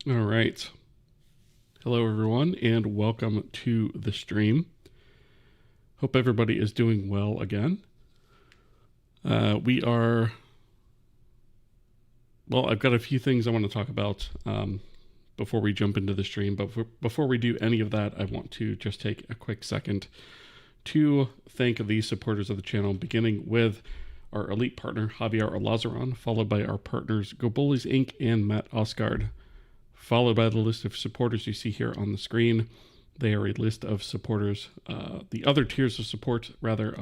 All right. Hello, everyone, and welcome to the stream. Hope everybody is doing well again. I've got a few things I want to talk about before we jump into the stream. But before we do any of that, I want to just take a quick second to thank the supporters of the channel, beginning with our elite partner, Javier Alazaron, followed by our partners, Go Bullies Inc. and Matt Osgard, followed by the list of supporters you see here on the screen. They are a list of supporters, the other tiers of support, rather,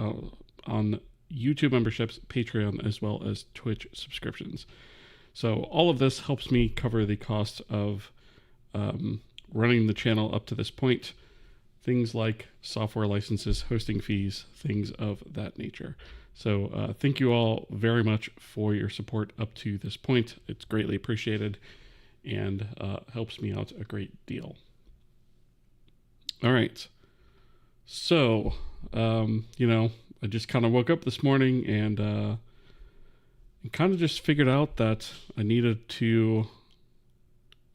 on YouTube memberships, Patreon, as well as Twitch subscriptions. So all of this helps me cover the cost of running the channel up to this point. Things like software licenses, hosting fees, things of that nature. So thank you all very much for your support up to this point. It's greatly appreciated and helps me out a great deal. All right. So, I just kind of woke up this morning and kind of just figured out that I needed to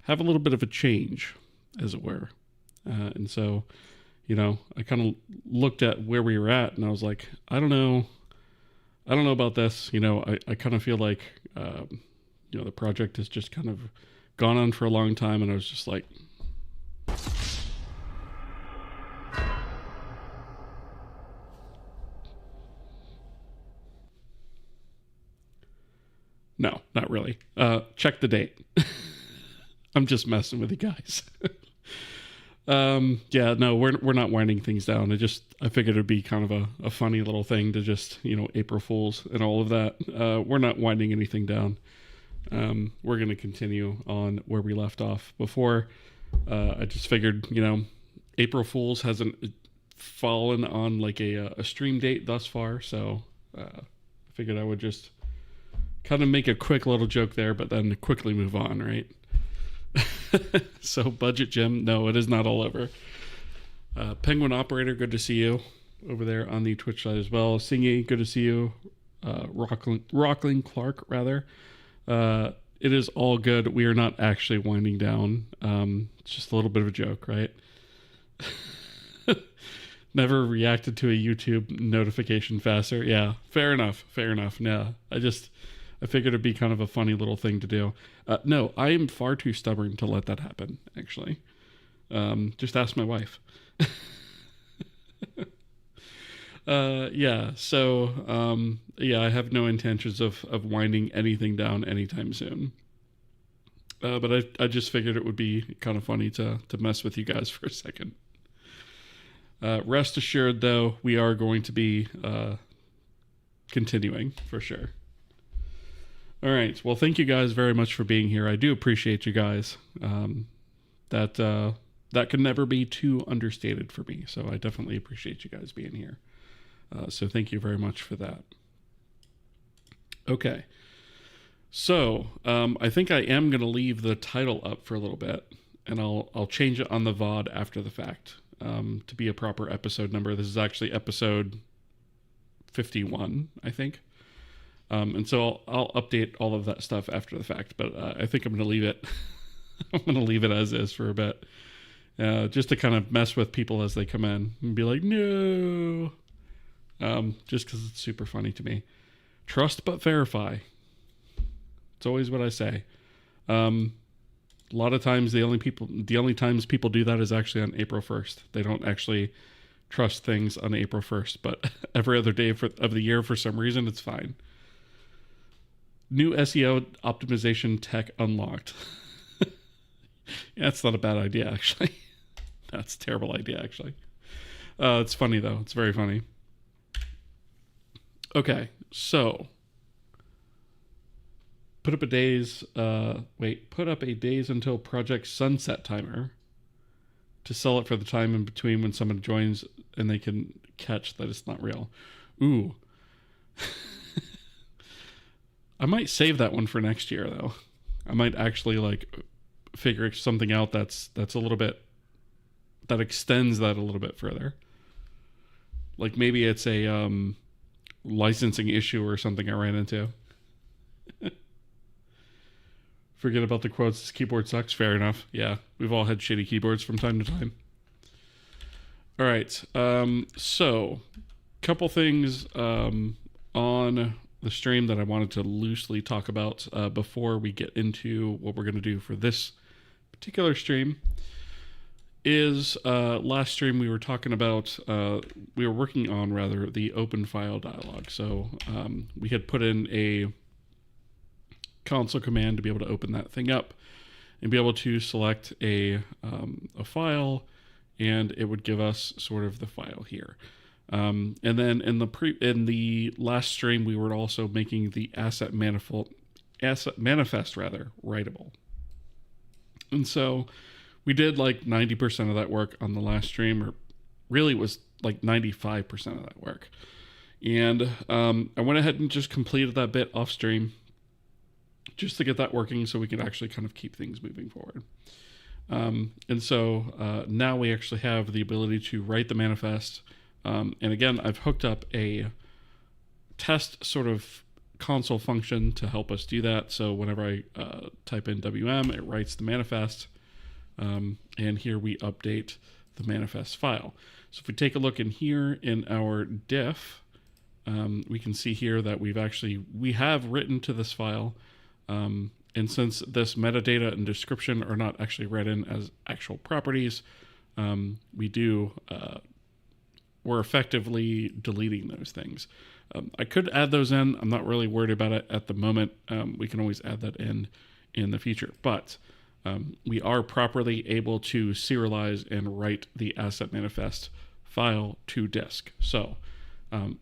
have a little bit of a change, as it were. And so, I kind of looked at where we were at and I was like, I don't know about this. I kind of feel like, the project has just kind of gone on for a long time, and I was just like, no, not really. Check the date. I'm just messing with you guys. We're not winding things down. I figured it'd be kind of a funny little thing to just, April Fools and all of that. We're not winding anything down. We're going to continue on where we left off before. I just figured, April Fools hasn't fallen on like a stream date thus far. So I figured I would just kind of make a quick little joke there, but then quickly move on, right? So Budget Jim, no, it is not all over. Penguin Operator, good to see you over there on the Twitch side as well. Singy, good to see you. Rockling Clark, rather. It is all good. We are not actually winding down. It's just a little bit of a joke, right? Never reacted to a YouTube notification faster. Yeah, fair enough. Yeah, I figured it'd be kind of a funny little thing to do. No, I am far too stubborn to let that happen, actually. Just ask my wife. I have no intentions of winding anything down anytime soon. But I just figured it would be kind of funny to mess with you guys for a second. Rest assured, though, we are going to be continuing for sure. All right. Well, thank you guys very much for being here. I do appreciate you guys. That can never be too understated for me. So I definitely appreciate you guys being here. So thank you very much for that. Okay. So I think I am going to leave the title up for a little bit, and I'll change it on the VOD after the fact to be a proper episode number. This is actually episode 51, I think. And so I'll update all of that stuff after the fact, but I think I'm going to leave it. I'm going to leave it as is for a bit, just to kind of mess with people as they come in and be like, no, just because it's super funny to me. Trust but verify. It's always what I say. A lot of times the only times people do that is actually on April 1st. They don't actually trust things on April 1st, but every other day of the year, for some reason, it's fine. New SEO optimization tech unlocked. Yeah, that's not a bad idea, actually. That's a terrible idea, actually. It's funny, though. It's very funny. Okay, so put up a days until project sunset timer to sell it for the time in between when someone joins and they can catch that it's not real. Ooh. I might save that one for next year, though. I might actually figure something out that's a little bit, that extends that a little bit further. Like maybe it's a licensing issue or something I ran into. Forget about the quotes. This keyboard sucks. Fair enough. Yeah, we've all had shitty keyboards from time to time. All right. So, couple things on the stream that I wanted to loosely talk about before we get into what we're going to do for this particular stream. Is last stream we were talking about, we were working on rather the open file dialog. So we had put in a console command to be able to open that thing up and be able to select a file, and it would give us sort of the file here. And then in the last stream, we were also making the asset manifest writable. And so we did like 90% of that work on the last stream, or really it was like 95% of that work. And I went ahead and just completed that bit off stream just to get that working so we could actually kind of keep things moving forward. And so now we actually have the ability to write the manifest. And again, I've hooked up a test sort of console function to help us do that. So whenever I type in WM, it writes the manifest. And here we update the manifest file. So if we take a look in here in our diff, we can see here that we have written to this file. And since this metadata and description are not actually read in as actual properties, we're effectively deleting those things. I could add those in. I'm not really worried about it at the moment. We can always add that in the future. But we are properly able to serialize and write the asset manifest file to disk. So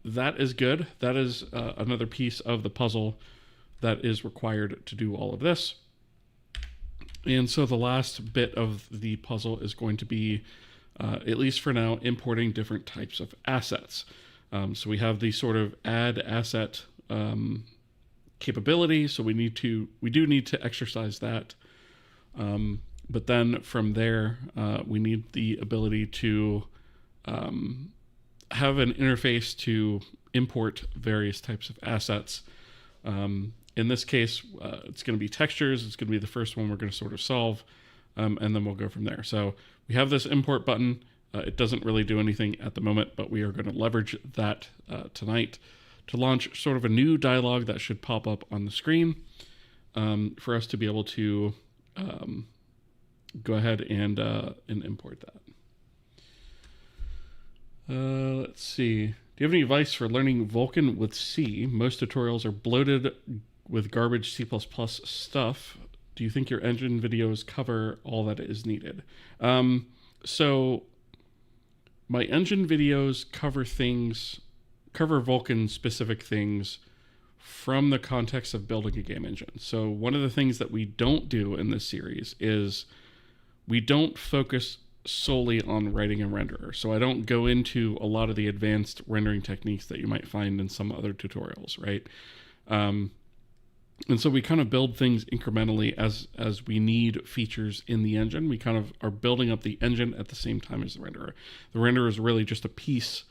that is good. That is another piece of the puzzle that is required to do all of this. And so the last bit of the puzzle is going to be, at least for now, importing different types of assets. So we have the sort of add asset capability. So we do need to exercise that. But then from there, we need the ability to have an interface to import various types of assets. In this case, it's going to be textures. It's going to be the first one we're going to sort of solve, and then we'll go from there. So we have this import button. It doesn't really do anything at the moment, but we are going to leverage that tonight to launch sort of a new dialog that should pop up on the screen for us to be able to go ahead and import that. Let's see. Do you have any advice for learning Vulcan with C? Most tutorials are bloated with garbage C++ stuff. Do you think your engine videos cover all that is needed? So my engine videos cover Vulcan specific things from the context of building a game engine. So one of the things that we don't do in this series is we don't focus solely on writing a renderer. So I don't go into a lot of the advanced rendering techniques that you might find in some other tutorials, right? And so we kind of build things incrementally as we need features in the engine. We kind of are building up the engine at the same time as the renderer. The renderer is really just a piece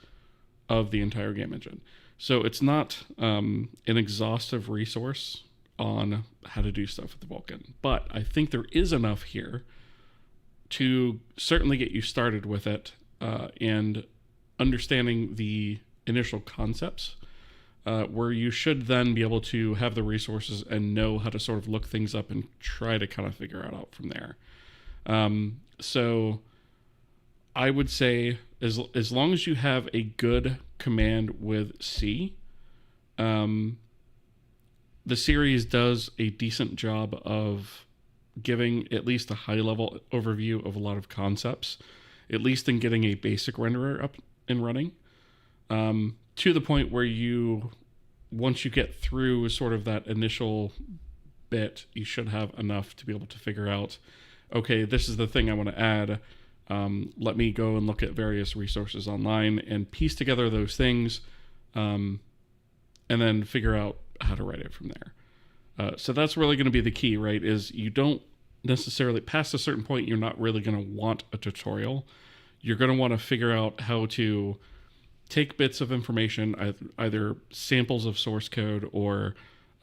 of the entire game engine. So it's not an exhaustive resource on how to do stuff with the Vulcan. But I think there is enough here to certainly get you started with it and understanding the initial concepts, where you should then be able to have the resources and know how to sort of look things up and try to kind of figure it out from there. So I would say as long as you have a good command with C, the series does a decent job of giving at least a high-level overview of a lot of concepts, at least in getting a basic renderer up and running, to the point where once you get through sort of that initial bit, you should have enough to be able to figure out, okay, this is the thing I want to add. Let me go and look at various resources online and piece together those things, and then figure out how to write it from there. So that's really going to be the key, right? Is you don't necessarily, past a certain point, you're not really going to want a tutorial. You're going to want to figure out how to take bits of information, either samples of source code or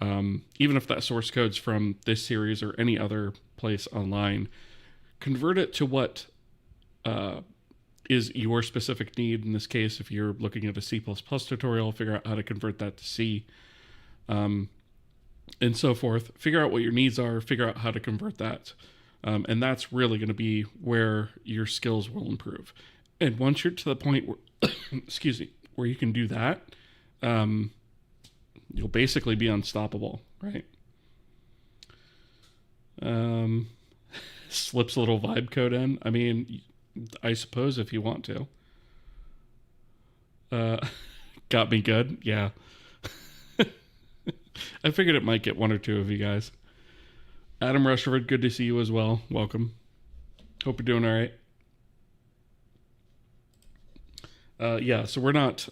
even if that source code's from this series or any other place online, convert it to what is your specific need. In this case, if you're looking at a C++ tutorial, figure out how to convert that to C, and so forth. Figure out what your needs are, figure out how to convert that. And that's really going to be where your skills will improve. And once you're to the point where, excuse me, where you can do that, you'll basically be unstoppable, right? Slips a little vibe code in. I mean, I suppose if you want to. Got me good? Yeah. I figured it might get one or two of you guys. Adam Rushford, good to see you as well. Welcome. Hope you're doing all right. Yeah, so we're not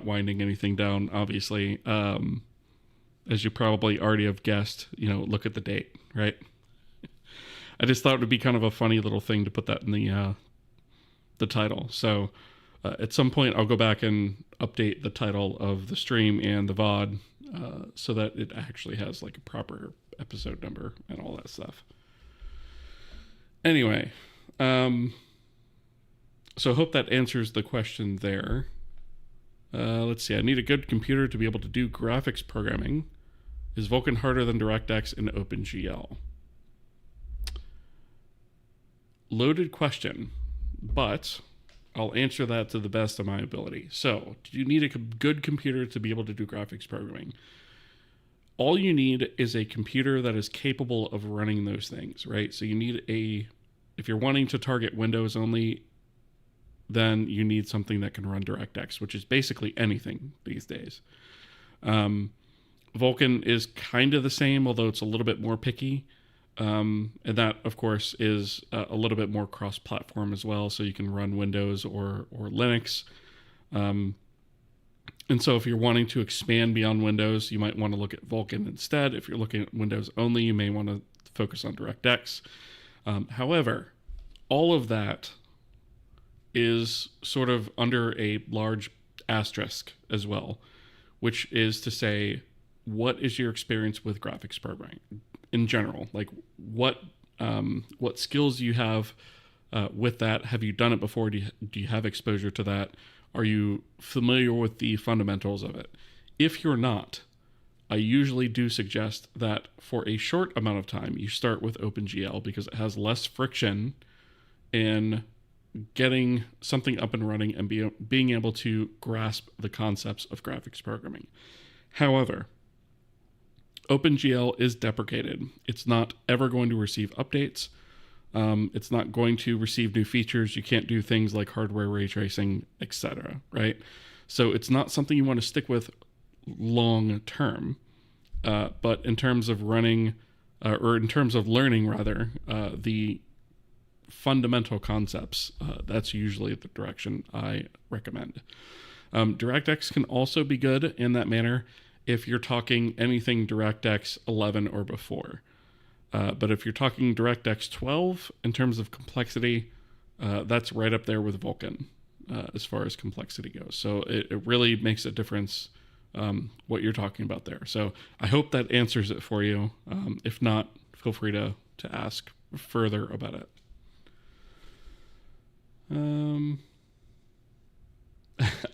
winding anything down, obviously. As you probably already have guessed, look at the date, right? I just thought it would be kind of a funny little thing to put that in the title. So at some point, I'll go back and update the title of the stream and the VOD so that it actually has like a proper episode number and all that stuff. Anyway, so I hope that answers the question there. Let's see. I need a good computer to be able to do graphics programming. Is Vulcan harder than DirectX and OpenGL? Loaded question, but I'll answer that to the best of my ability. So, do you need a good computer to be able to do graphics programming? All you need is a computer that is capable of running those things, right? So you need if you're wanting to target Windows only, then you need something that can run DirectX, which is basically anything these days. Vulcan is kind of the same, although it's a little bit more picky. And that, of course, is a little bit more cross-platform as well, so you can run Windows or Linux. And so if you're wanting to expand beyond Windows, you might want to look at Vulcan instead. If you're looking at Windows only, you may want to focus on DirectX. However, all of that is sort of under a large asterisk as well, which is to say, what is your experience with graphics programming in general? Like what skills you have with that? Have you done it before? Do you have exposure to that? Are you familiar with the fundamentals of it? If you're not, I usually do suggest that for a short amount of time, you start with OpenGL because it has less friction in getting something up and running and being able to grasp the concepts of graphics programming. However, OpenGL is deprecated. It's not ever going to receive updates. It's not going to receive new features. You can't do things like hardware ray tracing, etc. Right? So it's not something you want to stick with long term. But in terms of running, or in terms of learning, rather, the fundamental concepts, that's usually the direction I recommend. DirectX can also be good in that manner if you're talking anything DirectX 11 or before. But if you're talking DirectX 12 in terms of complexity, that's right up there with Vulcan as far as complexity goes. So it really makes a difference what you're talking about there. So I hope that answers it for you. If not, feel free to ask further about it.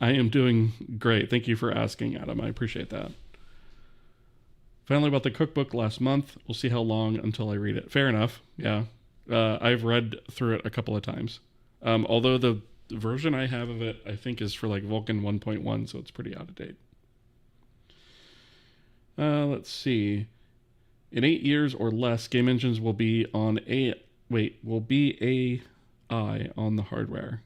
I am doing great. Thank you for asking, Adam. I appreciate that. Finally about the cookbook last month. We'll see how long until I read it. Fair enough. Yeah. I've read through it a couple of times. Although the version I have of it, I think, is for like Vulcan 1.1, so it's pretty out of date. Let's see. In 8 years or less, game engines will be on AI on the hardware.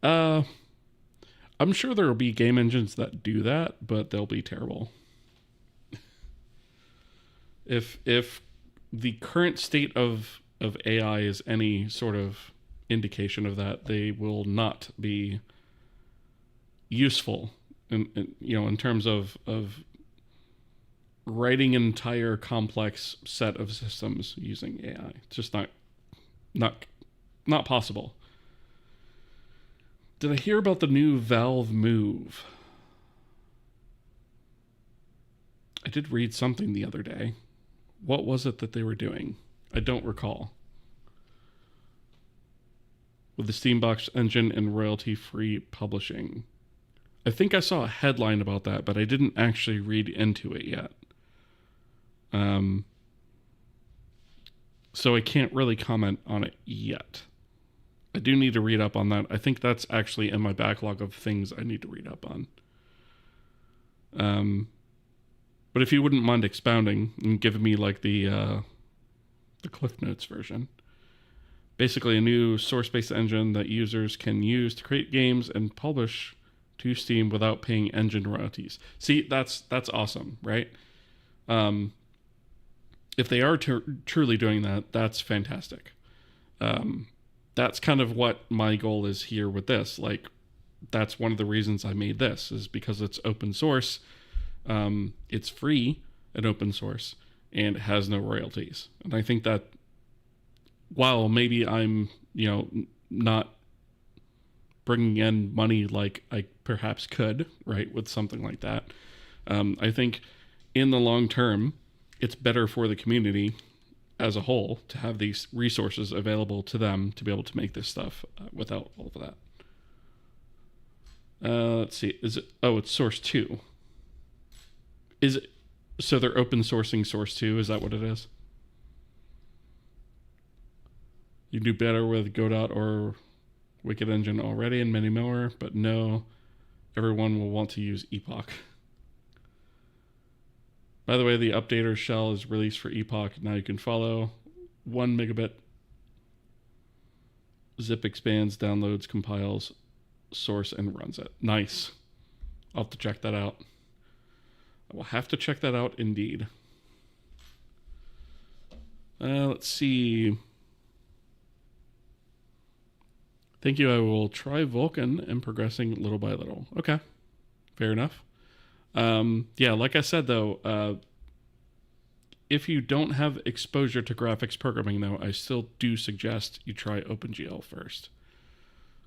I'm sure there will be game engines that do that, but they'll be terrible. If the current state of AI is any sort of indication of that, they will not be useful in terms of writing an entire complex set of systems using AI. It's just not possible. Did I hear about the new Valve Move? I did read something the other day. What was it that they were doing? I don't recall. With the Steambox engine and royalty-free publishing. I think I saw a headline about that, but I didn't actually read into it yet. So I can't really comment on it yet. I do need to read up on that. I think that's actually in my backlog of things I need to read up on. But if you wouldn't mind expounding and giving me like the Cliff Notes version. Basically a new source-based engine that users can use to create games and publish to Steam without paying engine royalties. See, that's awesome, right? If they are truly doing that, that's fantastic. That's kind of what my goal is here with this. Like, that's one of the reasons I made this, is because it's open source. It's free and open source and has no royalties. And I think that while maybe I'm, not bringing in money like I perhaps could, right, with something like that, I think in the long term, it's better for the community as a whole to have these resources available to them to be able to make this stuff without all of that. Let's see. Is it? Oh, it's source 2. Is it? So they're open sourcing source 2. Is that what it is? You do better with Godot or Wicked Engine already and many more, but no, everyone will want to use Epoch. By the way, the updater shell is released for Epoch. Now you can follow 1 megabit. Zip expands, downloads, compiles, source, and runs it. Nice. I'll have to check that out. I will have to check that out indeed. Let's see. Thank you. I will try Vulcan and progressing little by little. Okay. Fair enough. Yeah, like I said, though, if you don't have exposure to graphics programming, though, I still do suggest you try OpenGL first.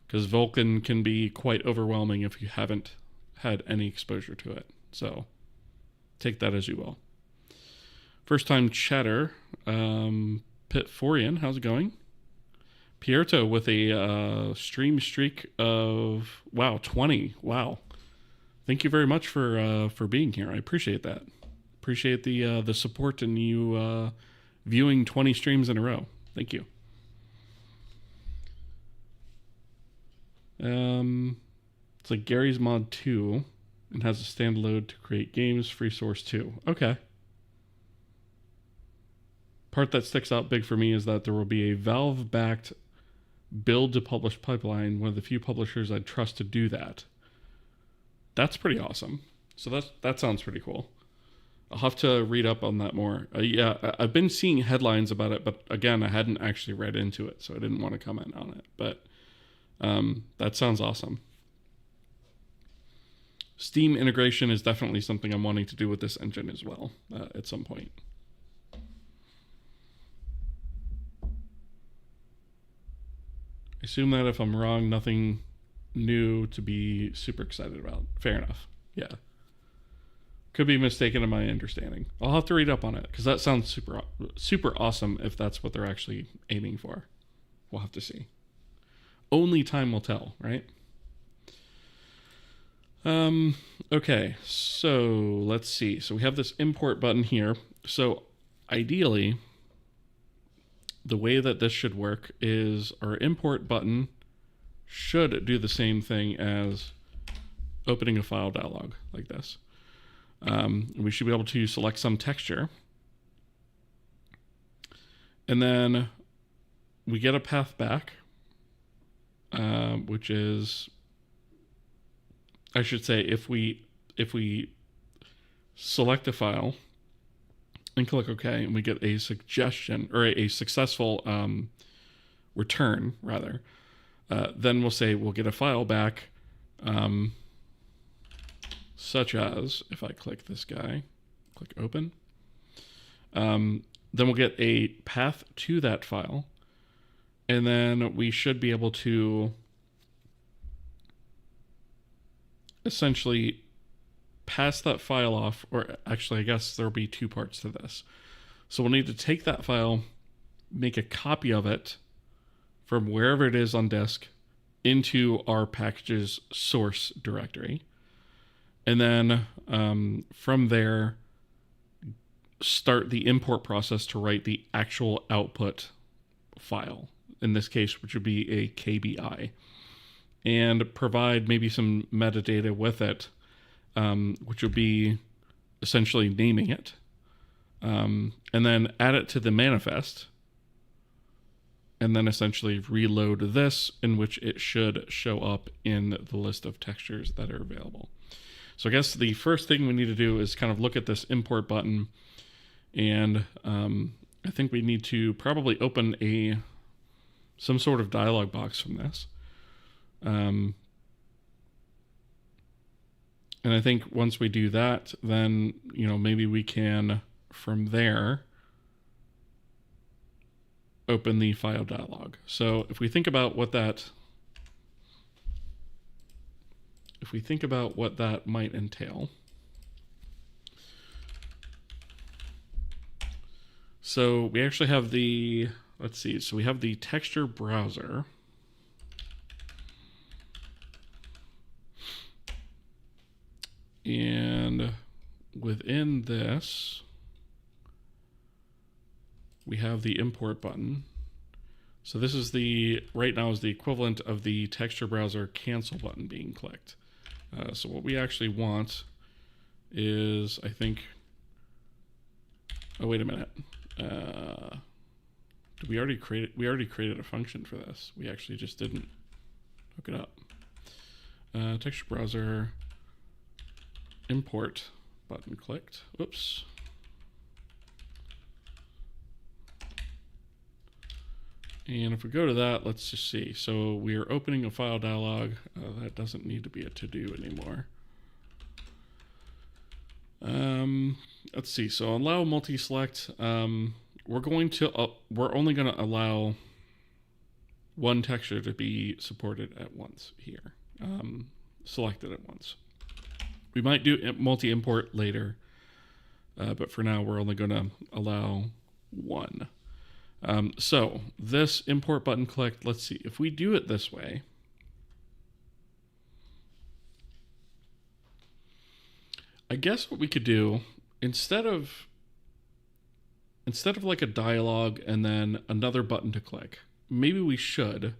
Because Vulcan can be quite overwhelming if you haven't had any exposure to it. So take that as you will. First time chatter, Pitforian, how's it going? Pierto with a stream streak of, 20. Wow. Thank you very much for being here. I appreciate that. Appreciate the support and you viewing 20 streams in a row. Thank you. It's like Gary's Mod 2 and has a standalone to create games, free source 2. Okay. Part that sticks out big for me is that there will be a Valve-backed build to publish pipeline, one of the few publishers I'd trust to do that. That's pretty awesome. So that sounds pretty cool. I'll have to read up on that more. Yeah, I've been seeing headlines about it, but again, I hadn't actually read into it, so I didn't want to comment on it. But that sounds awesome. Steam integration is definitely something I'm wanting to do with this engine as well at some point. I assume that if I'm wrong, nothing new to be super excited about. Fair enough. Yeah. Could be mistaken in my understanding. I'll have to read up on it because that sounds super awesome if that's what they're actually aiming for. We'll have to see. Only time will tell, right? Okay, so let's see. So we have this import button here. So ideally, the way that this should work is our import button should do the same thing as opening a file dialog like this. We should be able to select some texture. And then we get a path back, which is, I should say, if we select a file and click OK, and we get a suggestion or a successful return, rather, then we'll say we'll get a file back, such as, if I click this guy, click open, then we'll get a path to that file, and then we should be able to essentially pass that file off, or actually I guess there'll be two parts to this. So we'll need to take that file, make a copy of it from wherever it is on disk into our package's source directory. And then from there, start the import process to write the actual output file, in this case, which would be a KBI, and provide maybe some metadata with it, which would be essentially naming it, and then add it to the manifest, and then essentially reload this, in which it should show up in the list of textures that are available. So I guess the first thing we need to do is kind of look at this import button, and I think we need to probably open some sort of dialog box from this. And I think once we do that, then, maybe we can, from there, open the file dialog. So if we think about what that might entail. So we actually have so we have the texture browser. And within this, we have the import button. So this is right now is the equivalent of the texture browser cancel button being clicked. So what we actually want is, I think, oh, wait a minute. Did we already created a function for this. We actually just didn't hook it up. Texture browser import button clicked. Oops. And if we go to that, let's just see. So we are opening a file dialog. That doesn't need to be a to-do anymore. Let's see. So allow multi-select. We're only going to allow one texture to be supported at once here, selected at once. We might do multi-import later, but for now we're only going to allow one. So this import button clicked. Let's see if we do it this way. I guess what we could do, instead of like a dialogue and then another button to click, maybe we should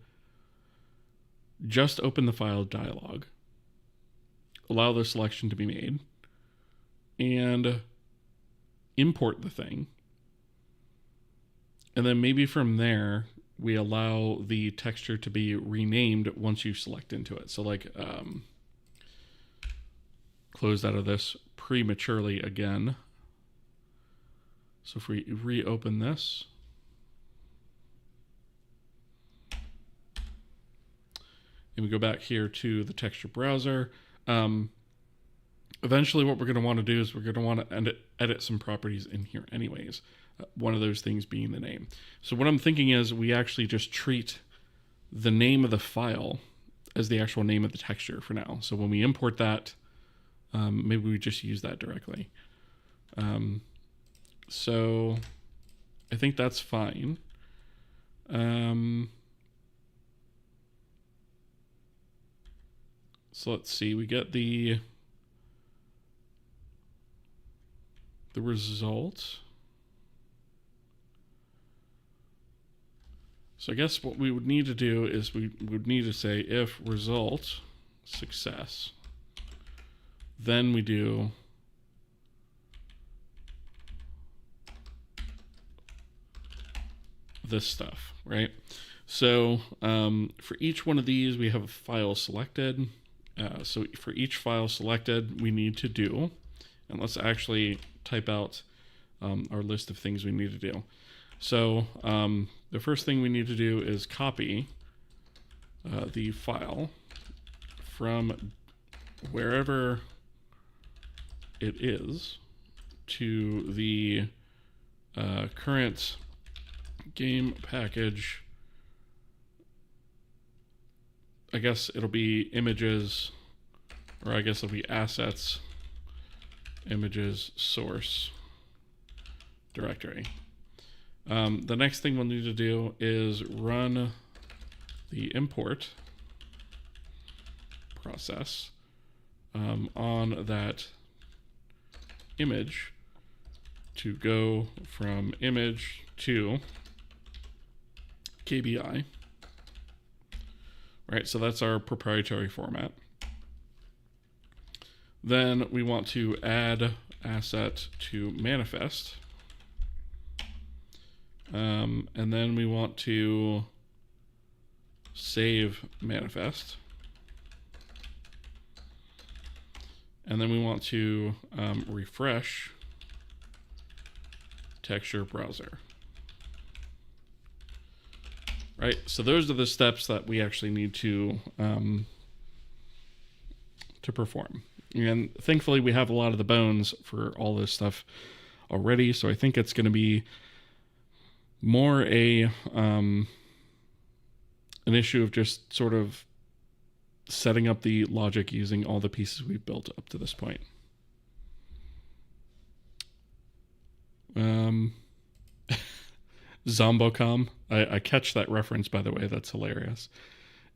just open the file dialog, allow the selection to be made, and import the thing. And then maybe from there, we allow the texture to be renamed once you select into it. So like, close out of this prematurely again. So if we reopen this, and we go back here to the texture browser, eventually what we're going to want to do is we're going to want to edit some properties in here anyways. One of those things being the name. So what I'm thinking is we actually just treat the name of the file as the actual name of the texture for now. So when we import that, maybe we just use that directly. So I think that's fine. So let's see, we get the result. So I guess what we would need to do is we would need to say if result success, then we do this stuff, right? So for each one of these, we have a file selected. So for each file selected, we need to do, and let's actually type out our list of things we need to do. So the first thing we need to do is copy the file from wherever it is to the current game package. I guess it'll be images, or I guess it'll be assets images source directory. The next thing we'll need to do is run the import process on that image to go from image to KBI. Right, so that's our proprietary format. Then we want to add asset to manifest. And then we want to save manifest. And then we want to refresh texture browser. Right, so those are the steps that we actually need to perform. And thankfully we have a lot of the bones for all this stuff already, so I think it's going to be more an issue of just sort of setting up the logic using all the pieces we've built up to this point. Zombocom. I catch that reference, by the way. That's hilarious.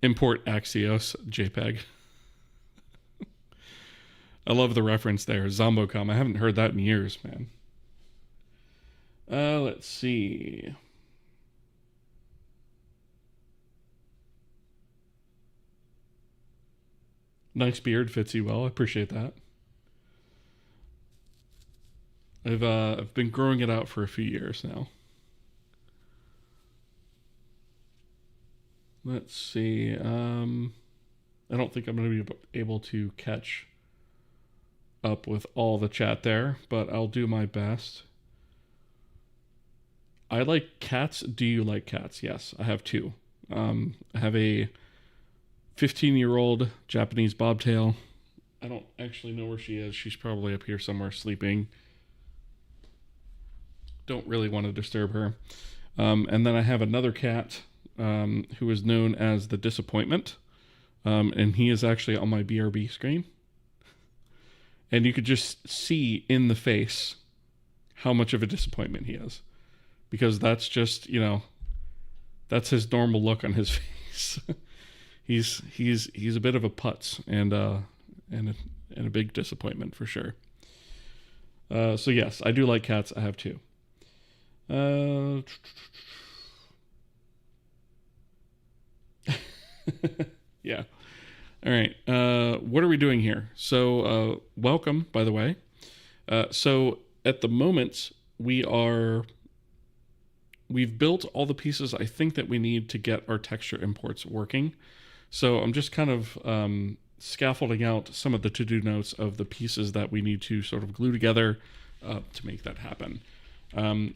Import Axios JPEG. I love the reference there. Zombocom. I haven't heard that in years, man. Let's see. Nice beard, fits you well. I appreciate that. I've been growing it out for a few years now. Let's see. I don't think I'm going to be able to catch up with all the chat there, but I'll do my best. I like cats. Do you like cats? Yes, I have two. I have a 15-year-old Japanese bobtail. I don't actually know where she is. She's probably up here somewhere sleeping. Don't really want to disturb her. And then I have another cat who is known as the Disappointment. And he is actually on my BRB screen. And you could just see in the face how much of a disappointment he is. Because that's just, you know, that's his normal look on his face. He's a bit of a putz and a big disappointment for sure. So yes, I do like cats. I have two. Yeah. All right. What are we doing here? So welcome, by the way. So at the moment we've built all the pieces I think that we need to get our texture imports working. So I'm just kind of scaffolding out some of the to-do notes of the pieces that we need to sort of glue together to make that happen.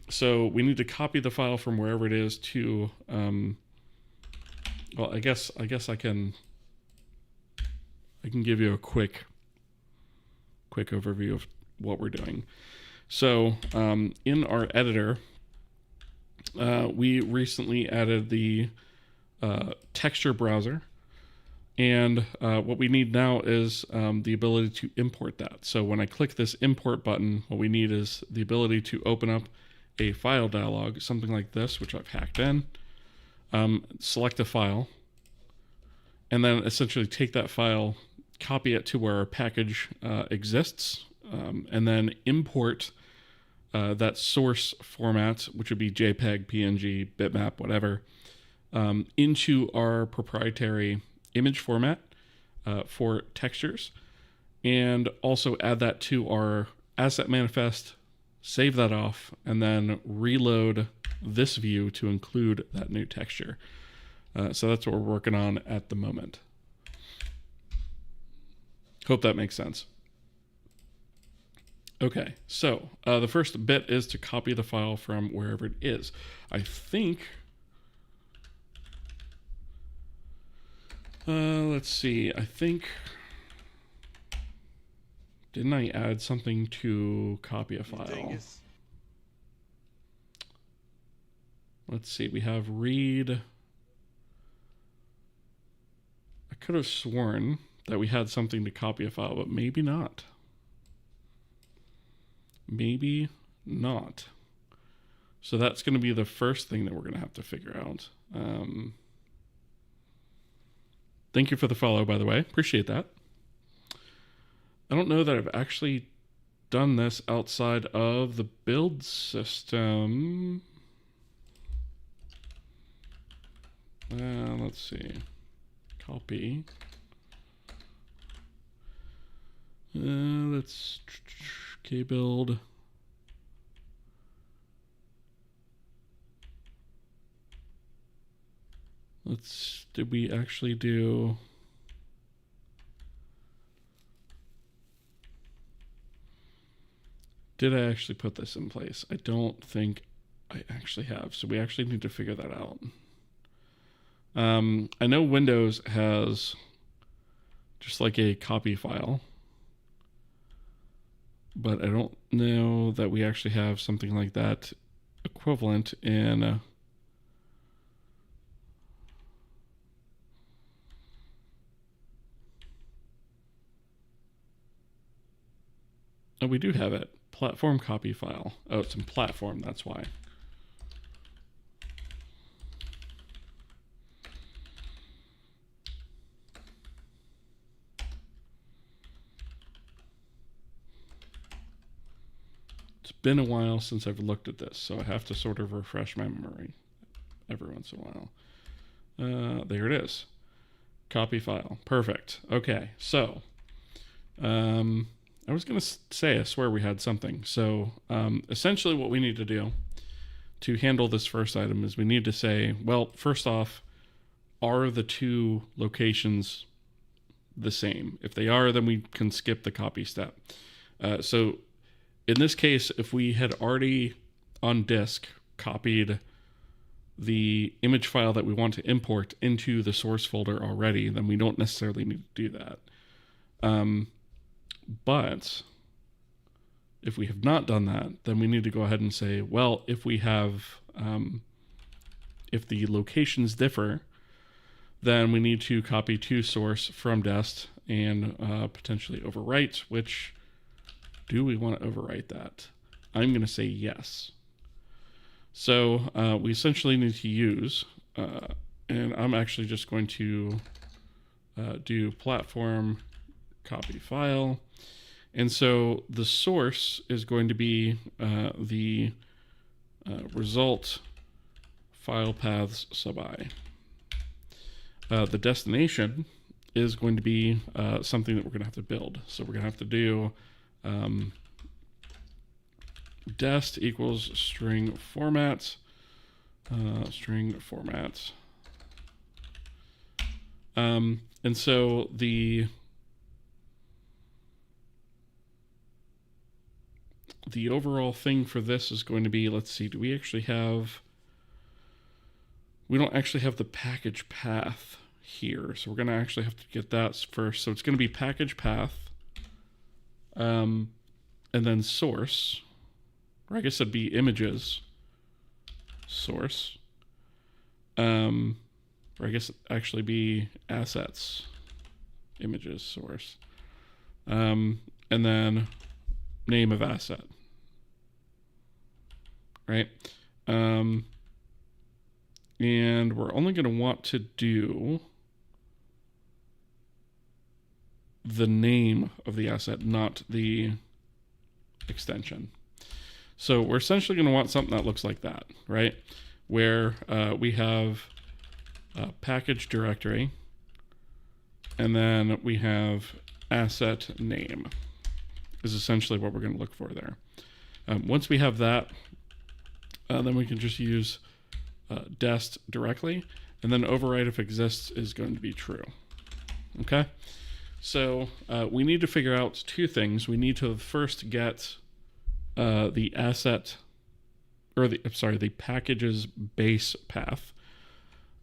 So we need to copy the file from wherever it is to, well, I guess I can give you a quick overview of what we're doing. So in our editor, we recently added the texture browser. And what we need now is the ability to import that. So when I click this import button, what we need is the ability to open up a file dialog, something like this, which I've hacked in, select a file, and then essentially take that file, copy it to where our package exists, and then import that source format, which would be JPEG, PNG, bitmap, whatever, into our proprietary image format for textures, and also add that to our asset manifest, save that off, and then reload this view to include that new texture. So that's what we're working on at the moment. Hope that makes sense. Okay, so the first bit is to copy the file from wherever it is. I think... let's see, I think... Didn't I add something to copy a file? Dingus. Let's see, we have read. I could have sworn that we had something to copy a file, but maybe not. Maybe not. So that's going to be the first thing that we're going to have to figure out. Thank you for the follow, by the way. Appreciate that. I don't know that I've actually done this outside of the build system. Let's see. Copy. Let's kbuild. Did we actually do? Did I actually put this in place? I don't think I actually have. So we actually need to figure that out. I know Windows has just like a copy file, but I don't know that we actually have something like that equivalent in oh, we do have it. Platform copy file. Oh, it's in platform, that's why. It's been a while since I've looked at this, so I have to sort of refresh my memory every once in a while. There it is. Copy file. Perfect. Okay, so I was going to say, I swear we had something. So essentially what we need to do to handle this first item is we need to say, well, first off, are the two locations the same? If they are, then we can skip the copy step. So in this case, if we had already on disk copied the image file that we want to import into the source folder already, then we don't necessarily need to do that. But if we have not done that, then we need to go ahead and say, well, if we have, if the locations differ, then we need to copy to source from dest and potentially overwrite. Which, do we want to overwrite that? I'm going to say yes. So we essentially need to use, and I'm actually just going to do platform copy file. And so the source is going to be the result file paths sub I. The destination is going to be something that we're going to have to build. So we're going to have to do dest equals string formats, and so the overall thing for this is going to be, let's see, do we actually have, we don't actually have the package path here. So we're going to actually have to get that first. So it's going to be package path, and then source, or I guess it'd be images source, or I guess it'd actually be assets images source, and then name of asset, right? And we're only going to want to do the name of the asset, not the extension. So we're essentially going to want something that looks like that, right? Where we have a package directory, and then we have asset name is essentially what we're going to look for there. Once we have that, then we can just use dest directly, and then override if exists is going to be true. Okay, so we need to figure out two things. We need to first get the asset, or the package's base path.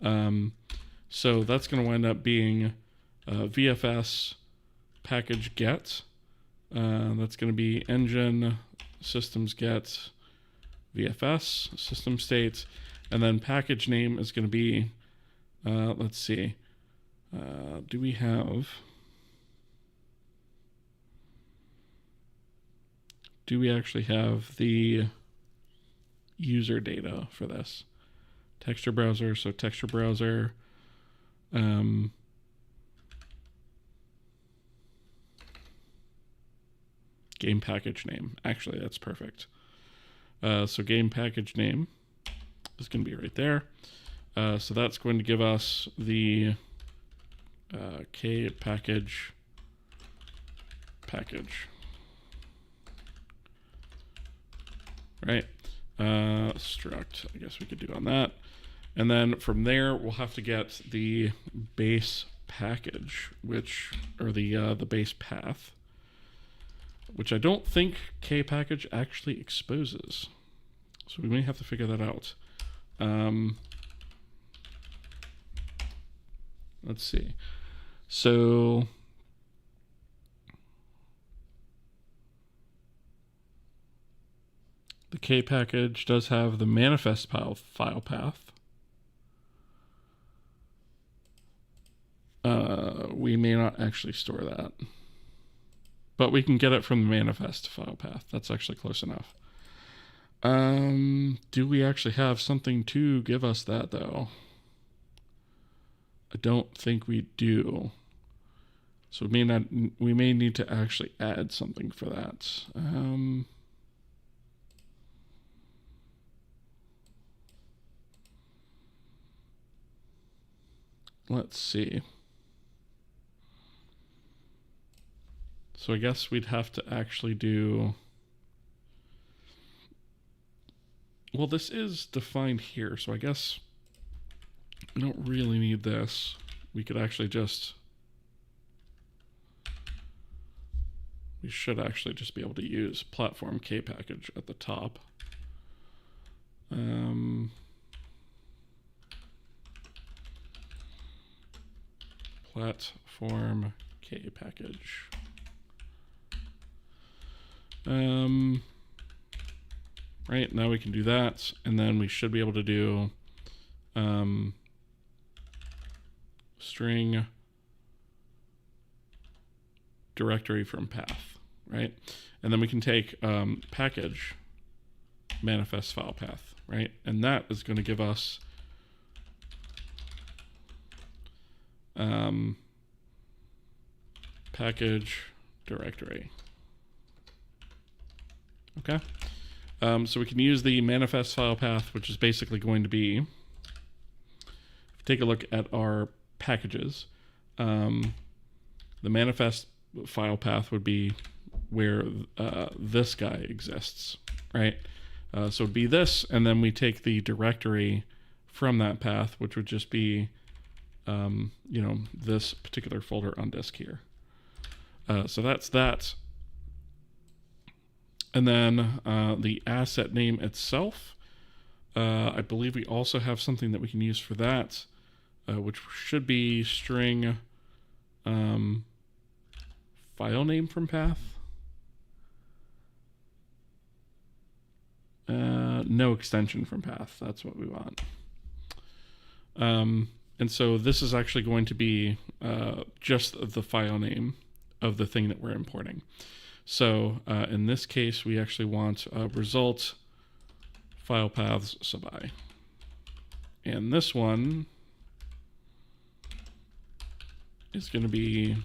So that's going to end up being VFS package get. That's going to be engine systems get VFS system state, and then package name is going to be, let's see, do we have do we actually have the user data for this? Texture browser, so texture browser. Game package name. Actually, that's perfect. So game package name is going to be right there. So that's going to give us the K package right? Struct, I guess we could do on that. And then from there, we'll have to get the base package, or the base path, which I don't think K package actually exposes. So we may have to figure that out. Let's see. So the K package does have the manifest file path. We may not actually store that, but we can get it from the manifest file path. That's actually close enough. Do we actually have something to give us that though? I don't think we do. So we may need to actually add something for that. Let's see. So I guess we'd have to actually do, well, this is defined here, so I guess we don't really need this. We could actually we should actually just be able to use platform K package at the top. Platform K package. Right, now we can do that, and then we should be able to do string directory from path, right? And then we can take package manifest file path, right? And that is going to give us package directory. Okay. So we can use the manifest file path, which is basically going to be, take a look at our packages. The manifest file path would be where this guy exists, right? So it'd be this, and then we take the directory from that path, which would just be, this particular folder on disk here. So that's that. And then the asset name itself, I believe we also have something that we can use for that, which should be string file name from path. No extension from path. That's what we want. And so this is actually going to be just the file name of the thing that we're importing. So in this case, we actually want result file paths sub I. And this one is going to be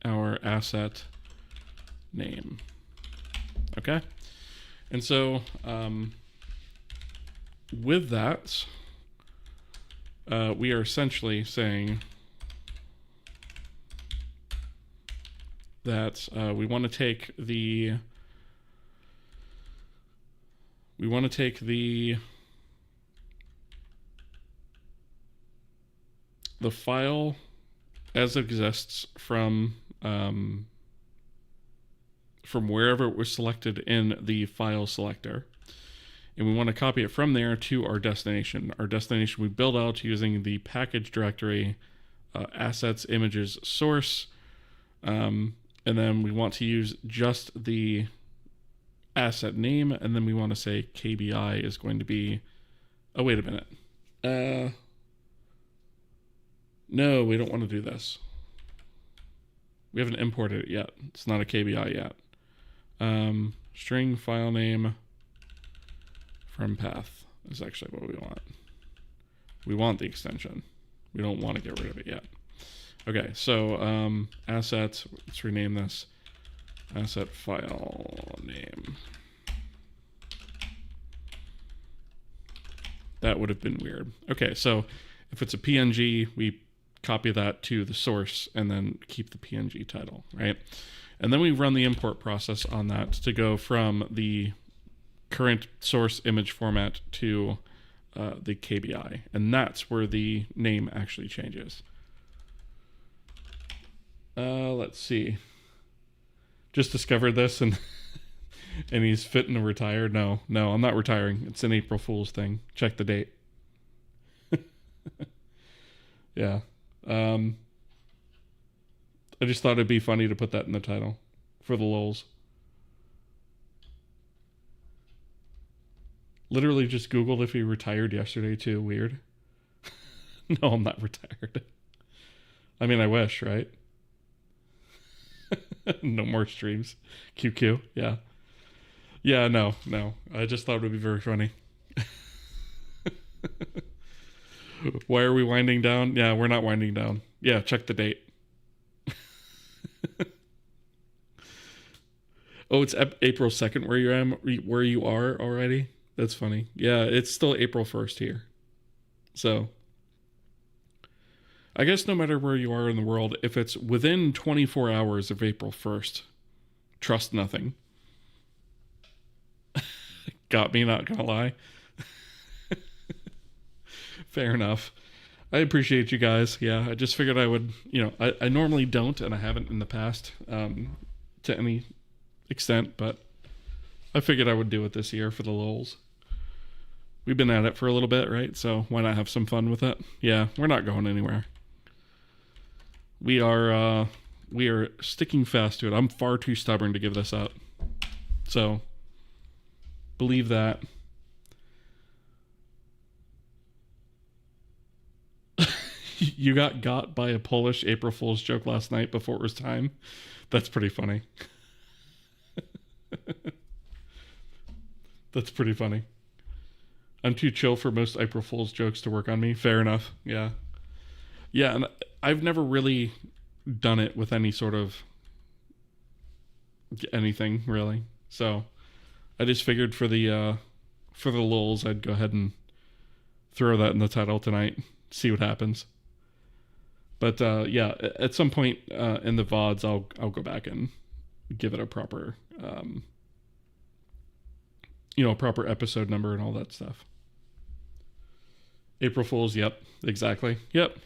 our asset name. Okay? And so with that, we are essentially saying that we want to take the file as it exists from wherever it was selected in the file selector, and we want to copy it from there to our destination. Our destination we build out using the package directory, assets, images, source, and then we want to use just the asset name, and then we want to say KBI is going to be, oh, wait a minute. No, we don't want to do this. We haven't imported it yet. It's not a KBI yet. String file name from path is actually what we want. We want the extension. We don't want to get rid of it yet. Okay, so assets, let's rename this asset file name. That would have been weird. Okay, so if it's a PNG, we copy that to the source and then keep the PNG title, right? And then we run the import process on that to go from the current source image format to the KBI. And that's where the name actually changes. Let's see. Just discovered this and and he's fitting to retire. No, I'm not retiring. It's an April Fool's thing. Check the date. Yeah. I just thought it'd be funny to put that in the title for the lulz. Literally just Googled if he retired yesterday too. Weird. No, I'm not retired. I mean, I wish, right? No more streams. QQ, yeah. Yeah, no. I just thought it would be very funny. Why are we winding down? Yeah, we're not winding down. Yeah, check the date. Oh, it's April 2nd where you are already? That's funny. Yeah, it's still April 1st here. So, I guess no matter where you are in the world, if it's within 24 hours of April 1st, trust nothing. Got me, not gonna lie. Fair enough. I appreciate you guys. Yeah, I just figured I would, I normally don't, and I haven't in the past to any extent, but I figured I would do it this year for the lulz. We've been at it for a little bit, right? So why not have some fun with it? Yeah, we're not going anywhere. We are sticking fast to it. I'm far too stubborn to give this up. So believe that. You got by a Polish April Fool's joke last night before it was time. That's pretty funny. That's pretty funny. I'm too chill for most April Fool's jokes to work on me. Fair enough. Yeah. Yeah, and I've never really done it with any sort of anything, really. So I just figured for the lulz, I'd go ahead and throw that in the title tonight. See what happens. But yeah, at some point in the VODs, I'll go back and give it a proper, proper episode number and all that stuff. April Fools, yep, exactly, yep.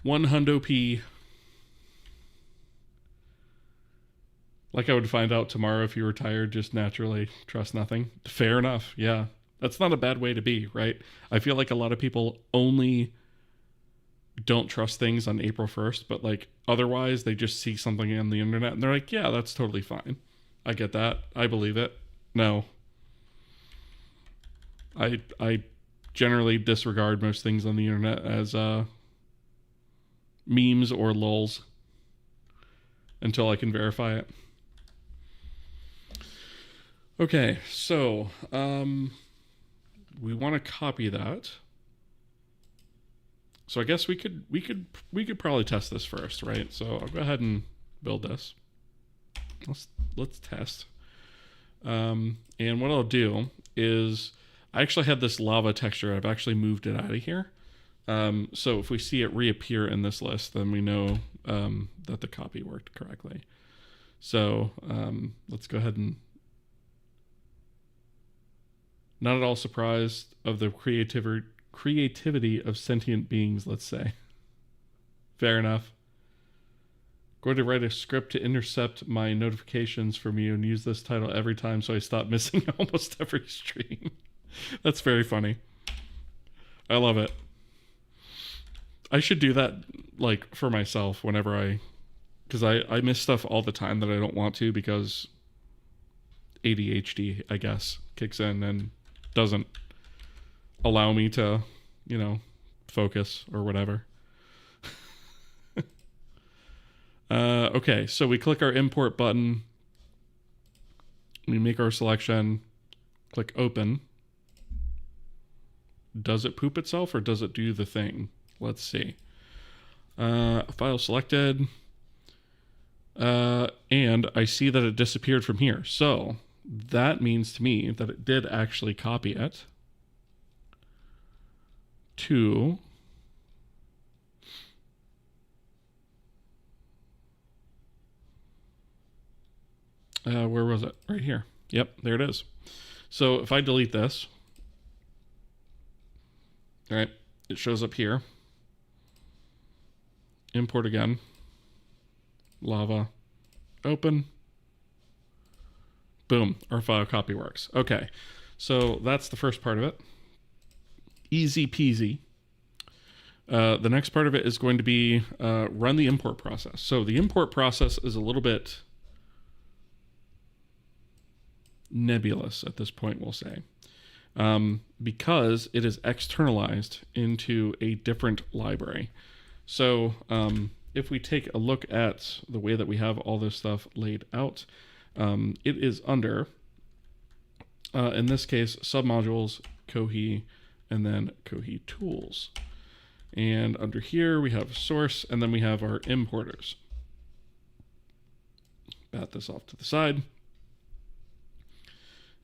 100p. Like I would find out tomorrow if you were tired, just naturally trust nothing. Fair enough, yeah. That's not a bad way to be, right? I feel like a lot of people only don't trust things on April 1st, but like otherwise they just see something on the internet and they're like, yeah, that's totally fine. I get that. I believe it. No. I generally disregard most things on the internet as memes or lulz until I can verify it. Okay, so we want to copy that. So I guess we could probably test this first, right? So I'll go ahead and build this. Let's test. And what I'll do is I actually had this lava texture. I've actually moved it out of here. So if we see it reappear in this list, then we know that the copy worked correctly. So let's go ahead and not at all surprised of the creativity of sentient beings, let's say. Fair enough. Going to write a script to intercept my notifications from you and use this title every time so I stop missing almost every stream. That's very funny. I love it. I should do that like for myself whenever because I miss stuff all the time that I don't want to because ADHD, I guess, kicks in and doesn't allow me to, focus or whatever. Okay, so we click our import button. We make our selection, click open. Does it poop itself or does it do the thing? Let's see. File selected. And I see that it disappeared from here. So that means to me that it did actually copy it to where was it? Right here. Yep, there it is. So if I delete this, all right, it shows up here. Import again. Lava. Open. Boom, our file copy works. Okay, so that's the first part of it. Easy peasy. The next part of it is going to be run the import process. So the import process is a little bit nebulous at this point, we'll say, because it is externalized into a different library. So if we take a look at the way that we have all this stuff laid out, it is under, in this case, submodules, Kohi, and then Kohi tools. And under here we have source, and then we have our importers. Bat this off to the side.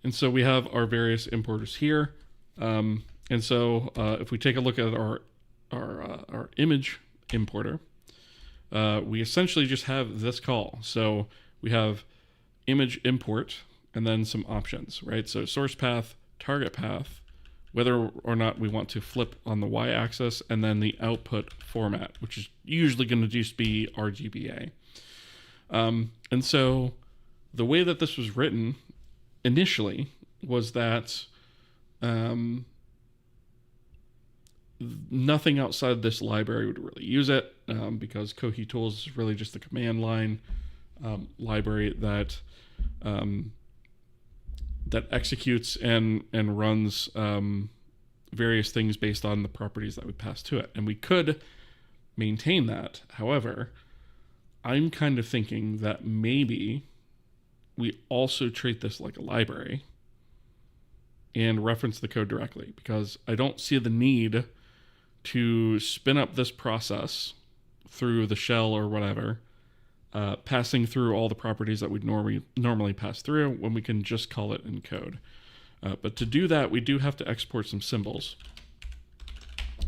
And so we have our various importers here. And so if we take a look at our image importer, we essentially just have this call. So we have image import and then some options, right? So source path, target path, whether or not we want to flip on the y-axis, and then the output format, which is usually going to just be RGBA. And so the way that this was written initially was that nothing outside this library would really use it, because Kohi tools is really just the command line library that that executes and runs various things based on the properties that we pass to it. And we could maintain that. However, I'm kind of thinking that maybe we also treat this like a library and reference the code directly, because I don't see the need to spin up this process through the shell or whatever, passing through all the properties that we'd normally pass through when we can just call it in code. But to do that, we do have to export some symbols.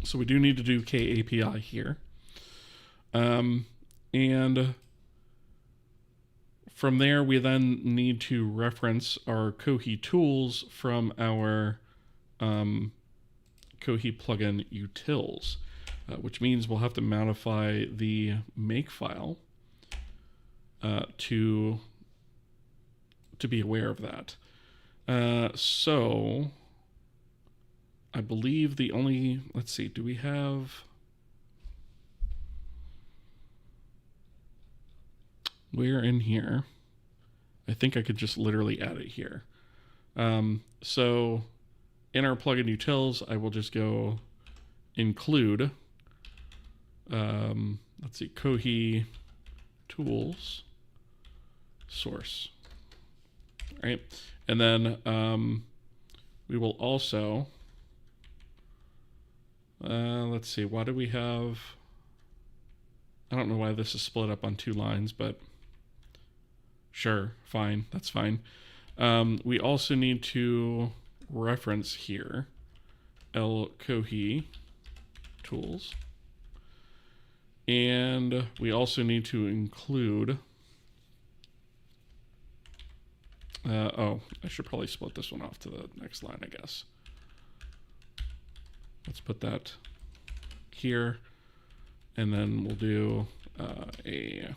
So we do need to do KAPI here. And from there, we then need to reference our Kohi tools from our Kohi plugin utils, which means we'll have to modify the makefile to be aware of that. So I believe the only, let's see, do we have, where in here? I think I could just literally add it here. So in our plugin utils, I will just go include, let's see, Kohi tools source, right? And then we will also, let's see, why do we have, I don't know why this is split up on two lines, but sure, fine, that's fine. We also need to reference here Kohi tools, and we also need to include, oh, I should probably split this one off to the next line, I guess. Let's put that here, and then we'll do a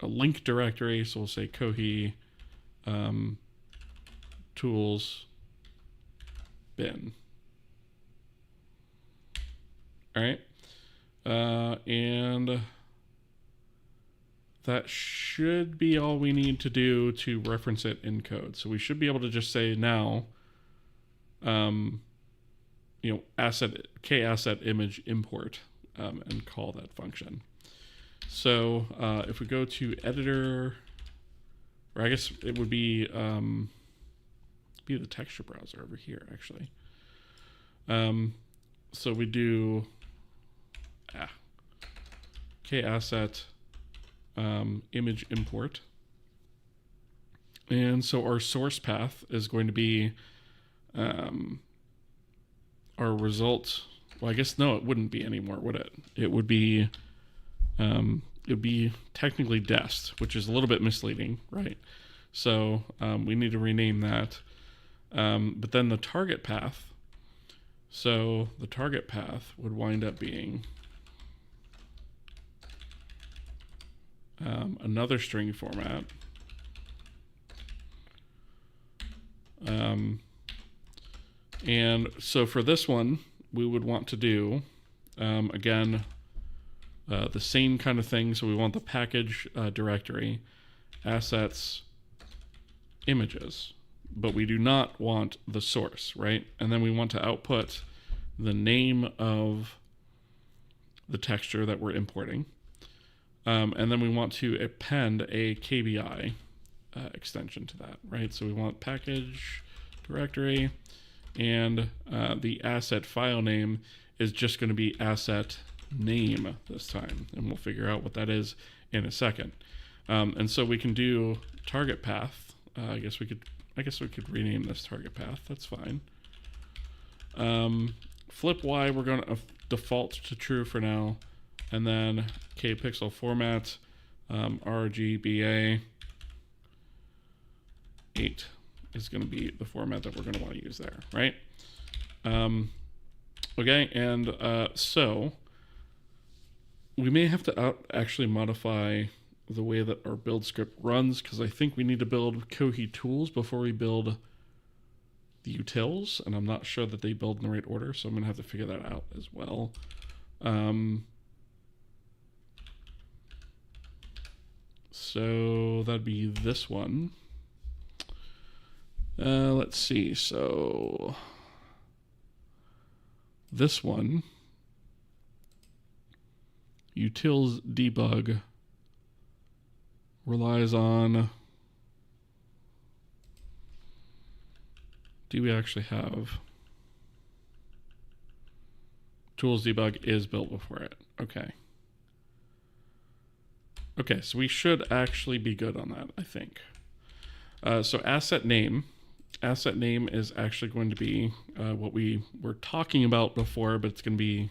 link directory. So we'll say Kohi tools bin. All right, and that should be all we need to do to reference it in code. So we should be able to just say now, asset, K asset image import, and call that function. So if we go to editor, or I guess it would be the texture browser over here, actually. So we do kasset image import. And so our source path is going to be our result. Well, I guess no, it wouldn't be anymore, would it? It would be technically dest, which is a little bit misleading, right? So we need to rename that. But then the target path. So the target path would wind up being another string format. And so for this one, we would want to do, again, the same kind of thing. So we want the package directory, assets, images, but we do not want the source, right? And then we want to output the name of the texture that we're importing. And then we want to append a KBI extension to that, right? So we want package directory, and the asset file name is just going to be asset name this time, and we'll figure out what that is in a second. And so we can do target path. I guess we could rename this target path. That's fine. Flip Y, we're going to default to true for now, and then kpixel format, RGBA 8 is going to be the format that we're going to want to use there, right? Okay, and so we may have to actually modify the way that our build script runs, because I think we need to build Kohi tools before we build the utils, and I'm not sure that they build in the right order, so I'm going to have to figure that out as well. So that'd be this one. Let's see. So this one, utils debug, relies on, do we actually have tools debug is built before it? Okay. Okay, so we should actually be good on that, I think. So asset name is actually going to be what we were talking about before, but it's going to be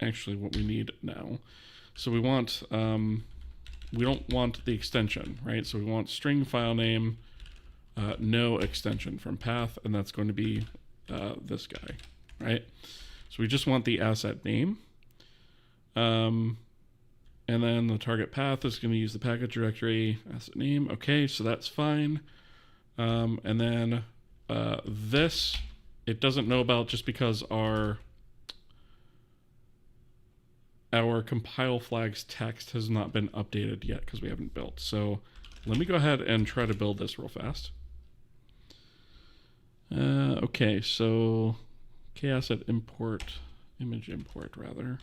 actually what we need now. So we want, we don't want the extension, right? So we want string file name, no extension from path, and that's going to be this guy, right? So we just want the asset name. And then the target path is going to use the package directory asset name. Okay, so that's fine. And then this, it doesn't know about just because our compile flags text has not been updated yet because we haven't built. So let me go ahead and try to build this real fast. Okay, so kasset import, image import rather.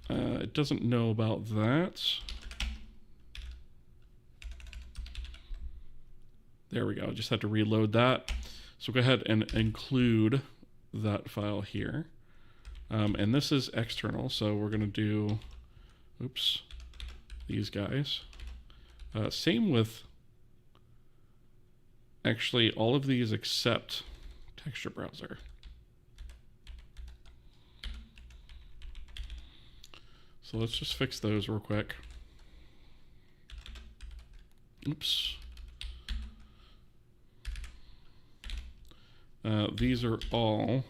It doesn't know about that. There we go. Just had to reload that. So go ahead and include that file here. And this is external, so we're going to do, oops, these guys. Same with actually all of these except texture browser. So let's just fix those real quick. Oops. These are all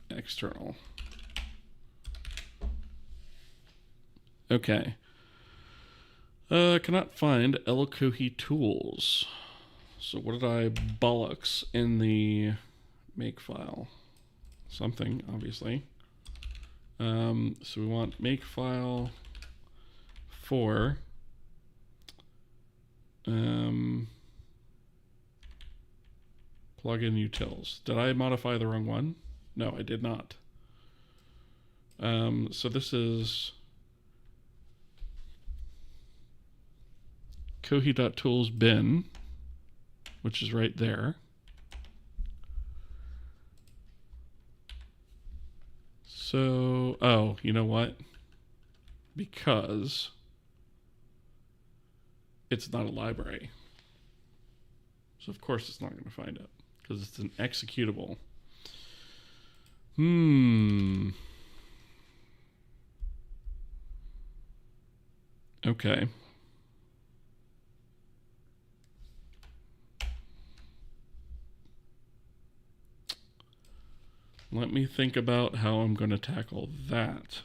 external. Okay. Cannot find Kohi tools. So what did I bollocks in the make file? Something, obviously. So we want make file for Plugin utils. Did I modify the wrong one? No, I did not. So this is Kohi.tools bin, which is right there. So, oh, you know what? Because it's not a library. So of course it's not going to find it because it's an executable. Okay. Let me think about how I'm going to tackle that.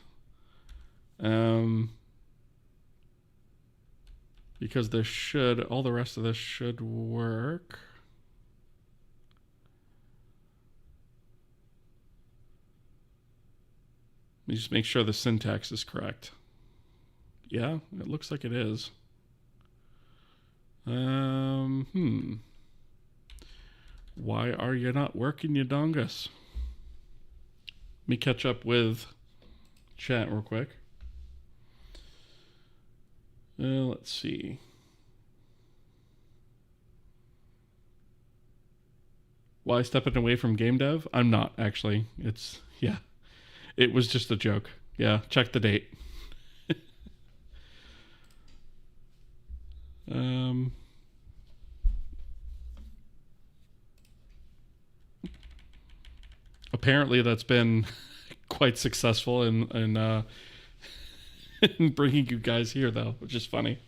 Because this should, all the rest of this should work. Let me just make sure the syntax is correct. Yeah, it looks like it is. Why are you not working, you dongus? Let me catch up with chat real quick. Let's see. Why stepping away from game dev? I'm not, actually. It's, yeah. It was just a joke. Yeah, check the date. Apparently that's been quite successful in in bringing you guys here, though, which is funny.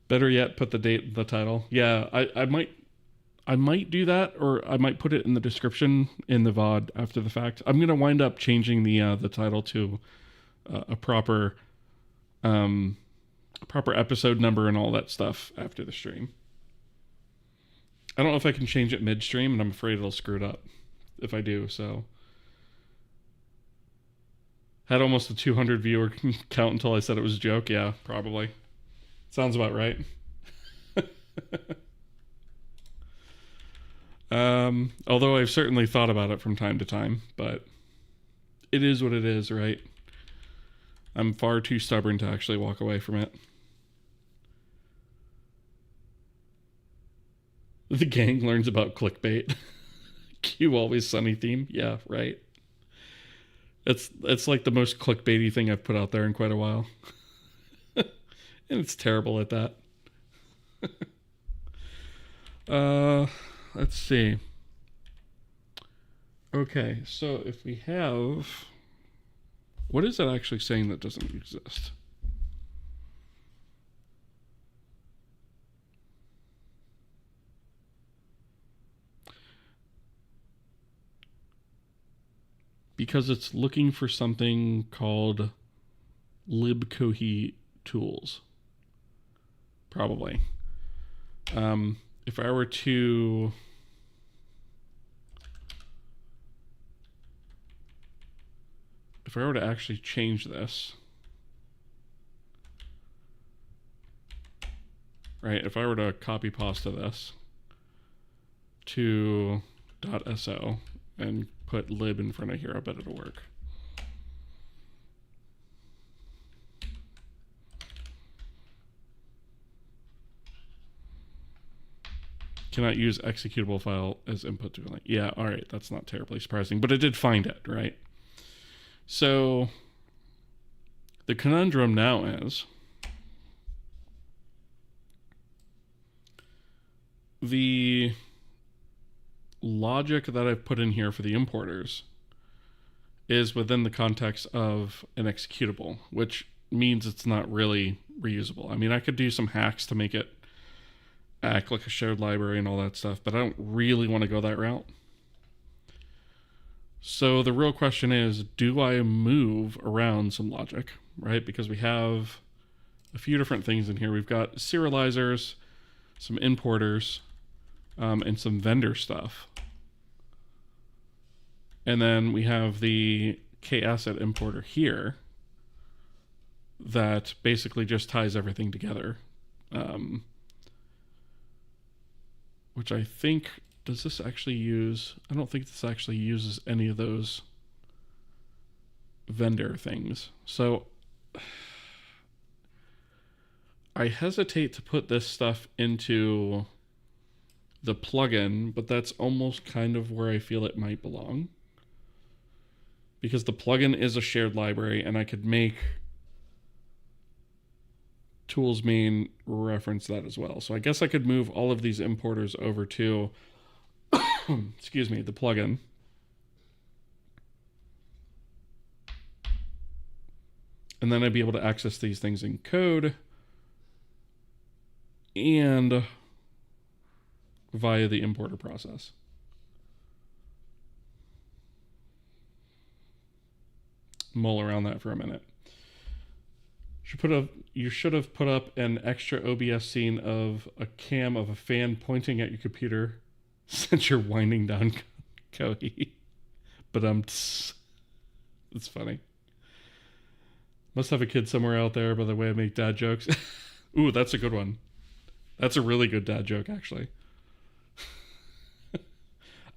Better yet, put the date in the title. Yeah, I might do that, or I might put it in the description in the VOD after the fact. I'm gonna wind up changing the title to a proper episode number and all that stuff after the stream. I don't know if I can change it midstream, and I'm afraid it'll screw it up if I do. So, had almost a 200 viewer count until I said it was a joke. Yeah, probably. Sounds about right. Although I've certainly thought about it from time to time, but it is what it is, right? I'm far too stubborn to actually walk away from it. The gang learns about clickbait. Cue Always Sunny theme. Yeah, right. It's like the most clickbaity thing I've put out there in quite a while. And it's terrible at that. Let's see. Okay, so if we have... What is it actually saying that doesn't exist? Because it's looking for something called libkohi tools. Probably. If I were to... If I were to actually change this... Right, if I were to copy pasta this to .so and put lib in front of here, I bet it'll work. Cannot use executable file as input to a link. Yeah, all right, that's not terribly surprising, but it did find it, right? So the conundrum now is the logic that I've put in here for the importers is within the context of an executable, which means it's not really reusable. I mean, I could do some hacks to make it act like a shared library and all that stuff, but I don't really want to go that route. So the real question is, do I move around some logic, right? Because we have a few different things in here. We've got serializers, some importers, and some vendor stuff. And then we have the K-asset importer here that basically just ties everything together. which I think, does this actually use, I don't think this actually uses any of those vendor things. So I hesitate to put this stuff into the plugin, but that's almost kind of where I feel it might belong. Because the plugin is a shared library, and I could make tools main reference that as well. So I guess I could move all of these importers over to, excuse me, the plugin. And then I'd be able to access these things in code and via the importer process. Mull around that for a minute. You should have put up an extra OBS scene of a cam of a fan pointing at your computer since you're winding down Kohi. But it's funny. Must have a kid somewhere out there by the way I make dad jokes. Ooh, that's a good one. That's a really good dad joke, actually.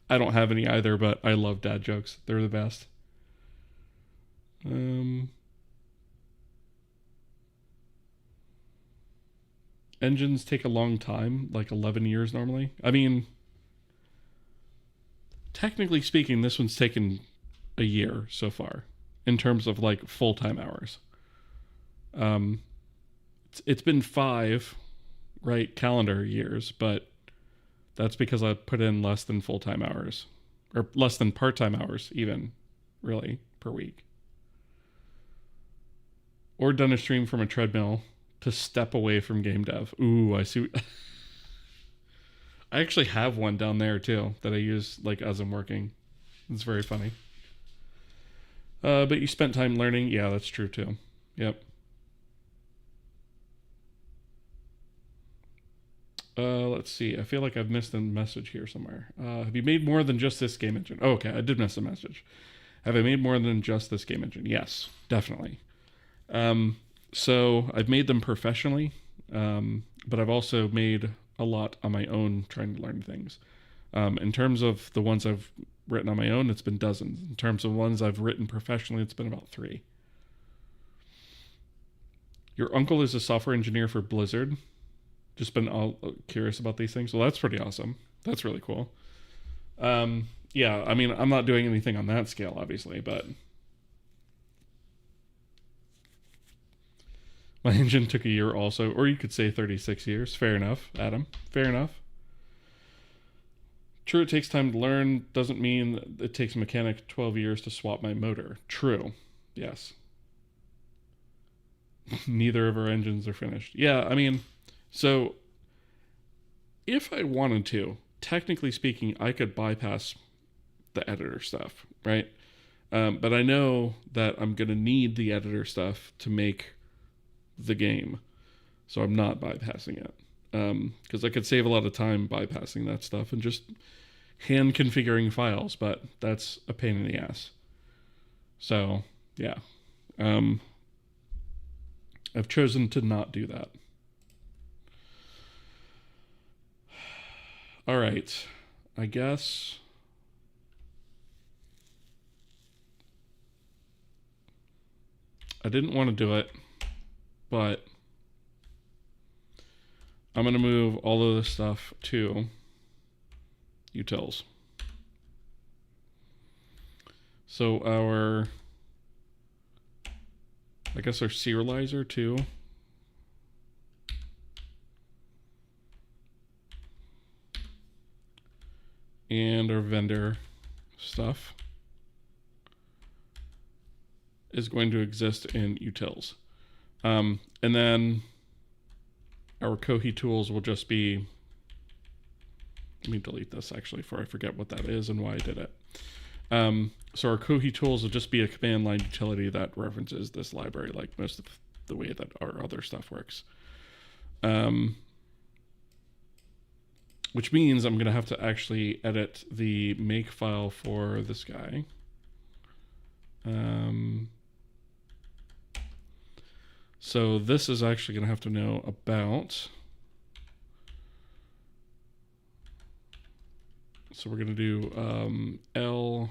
I don't have any either, but I love dad jokes. They're the best. Engines take a long time, like 11 years normally. I mean, technically speaking, this one's taken a year so far in terms of like full-time hours. It's been 5, right, calendar years, but that's because I put in less than full-time hours, or less than part-time hours even, really, per week. Or done a stream from a treadmill to step away from game dev. Ooh, I see. I actually have one down there too that I use like as I'm working. It's very funny. But you spent time learning. Yeah, that's true too. Yep. Let's see. I feel like I've missed a message here somewhere. Have you made more than just this game engine? Oh, okay, I did miss a message. Have I made more than just this game engine? Yes, definitely. So I've made them professionally, but I've also made a lot on my own trying to learn things. In terms of the ones I've written on my own, it's been dozens. In terms of ones I've written professionally, it's been about 3. Your uncle is a software engineer for Blizzard. Just been all curious about these things. Well, that's pretty awesome. That's really cool. Yeah, I mean, I'm not doing anything on that scale, obviously, but my engine took a year also, or you could say 36 years. Fair enough, Adam. Fair enough. True, it takes time to learn. Doesn't mean it takes a mechanic 12 years to swap my motor. True. Yes. Neither of our engines are finished. Yeah, I mean, so if I wanted to, technically speaking, I could bypass the editor stuff, right? But I know that I'm going to need the editor stuff to make the game. So I'm not bypassing it. Because I could save a lot of time bypassing that stuff and just hand configuring files, but that's a pain in the ass. So, yeah. I've chosen to not do that. All right. I guess I didn't want to do it, but I'm going to move all of this stuff to utils. So our serializer too. And our vendor stuff is going to exist in utils. And then our Kohi tools will just be, let me delete this actually before I forget what that is and why I did it. So our Kohi tools will just be a command line utility that references this library like most of the way that our other stuff works. Which means I'm going to have to actually edit the make file for this guy. So this is actually going to have to know about So we're going to do L.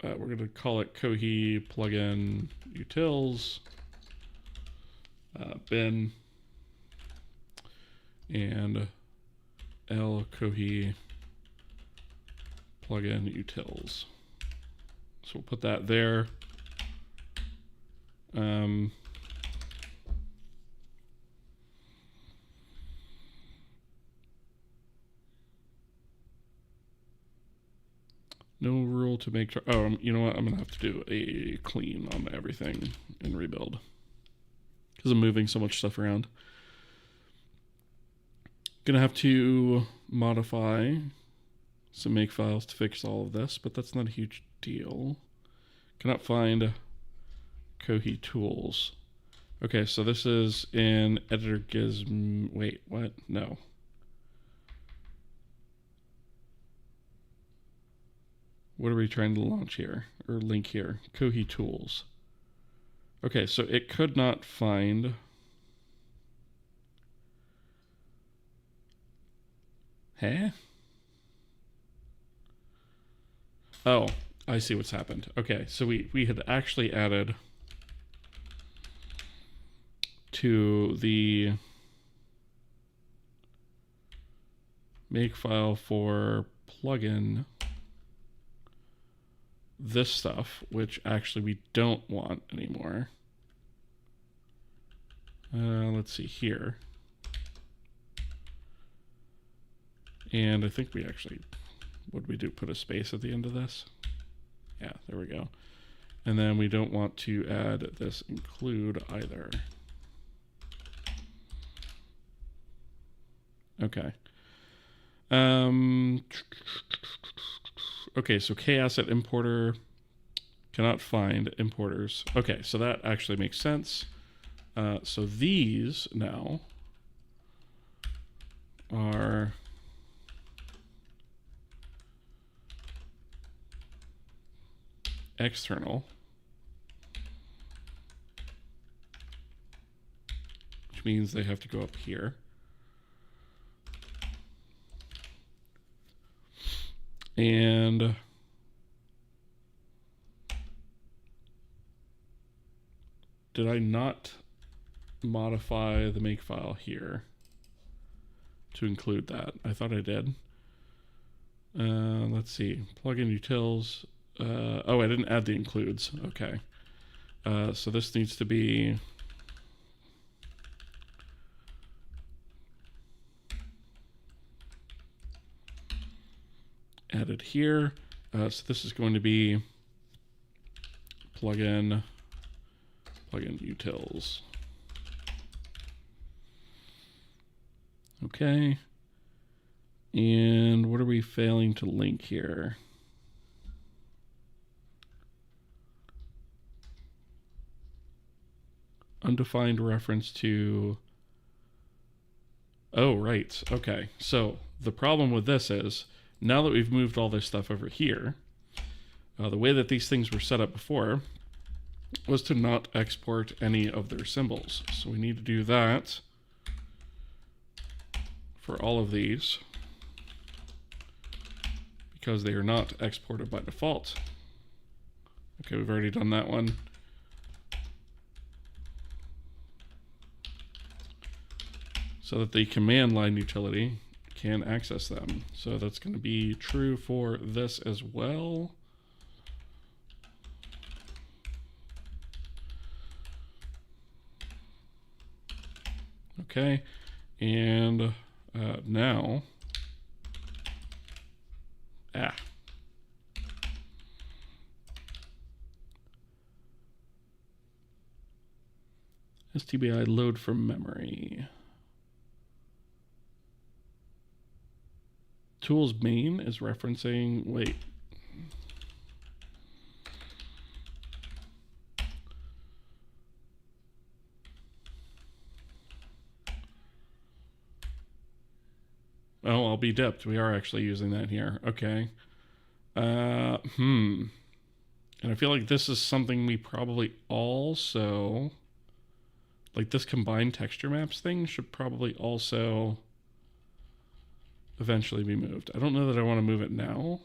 We're going to call it Kohi plugin utils bin and L Kohi plugin utils. So we'll put that there. No rule to make. Oh, you know what? I'm gonna have to do a clean on everything and rebuild because I'm moving so much stuff around. Gonna have to modify some make files to fix all of this, but that's not a huge deal. Cannot find Kohi tools. Okay, so this is in editor gizm. Wait, what? No. What are we trying to launch here or link here? Kohi tools. Okay, so it could not find. Huh? Oh, I see what's happened. Okay, so we had actually added to the make file for plugin this stuff, which actually we don't want anymore. Let's see here. And I think we actually, what did we do? Put a space at the end of this? Yeah, there we go. And then we don't want to add this include either. Okay. Okay, so K-asset importer cannot find importers. Okay, so that actually makes sense. So these now are external, which means they have to go up here. And did I not modify the makefile here to include that? I thought I did. Let's see. Plugin utils. Oh, I didn't add the includes. Okay. So this needs to be added here. So this is going to be plugin utils. Okay. And what are we failing to link here? Undefined reference to. Oh, right. Okay. So the problem with this is, now that we've moved all this stuff over here, the way that these things were set up before was to not export any of their symbols. So we need to do that for all of these because they are not exported by default. Okay, we've already done that one. So that the command line utility can access them. So that's going to be true for this as well. Okay, and now, STBI load from memory. Tools main is referencing, wait. Oh, I'll be dipped. We are actually using that here. Okay. And I feel like this is something we probably also, like this combined texture maps thing should probably also eventually be moved. I don't know that I want to move it now,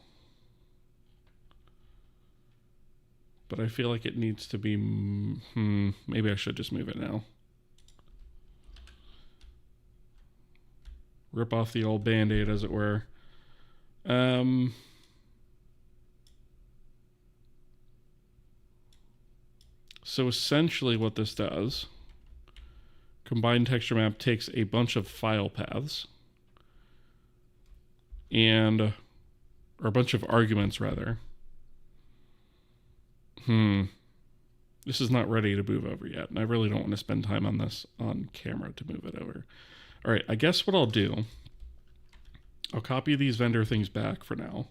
but I feel like it needs to be, maybe I should just move it now. Rip off the old Band-Aid, as it were. So essentially what this does, combined texture map takes a bunch of file paths or a bunch of arguments rather. This is not ready to move over yet, and I really don't want to spend time on this on camera to move it over. All right, I guess what I'll do, I'll copy these vendor things back for now.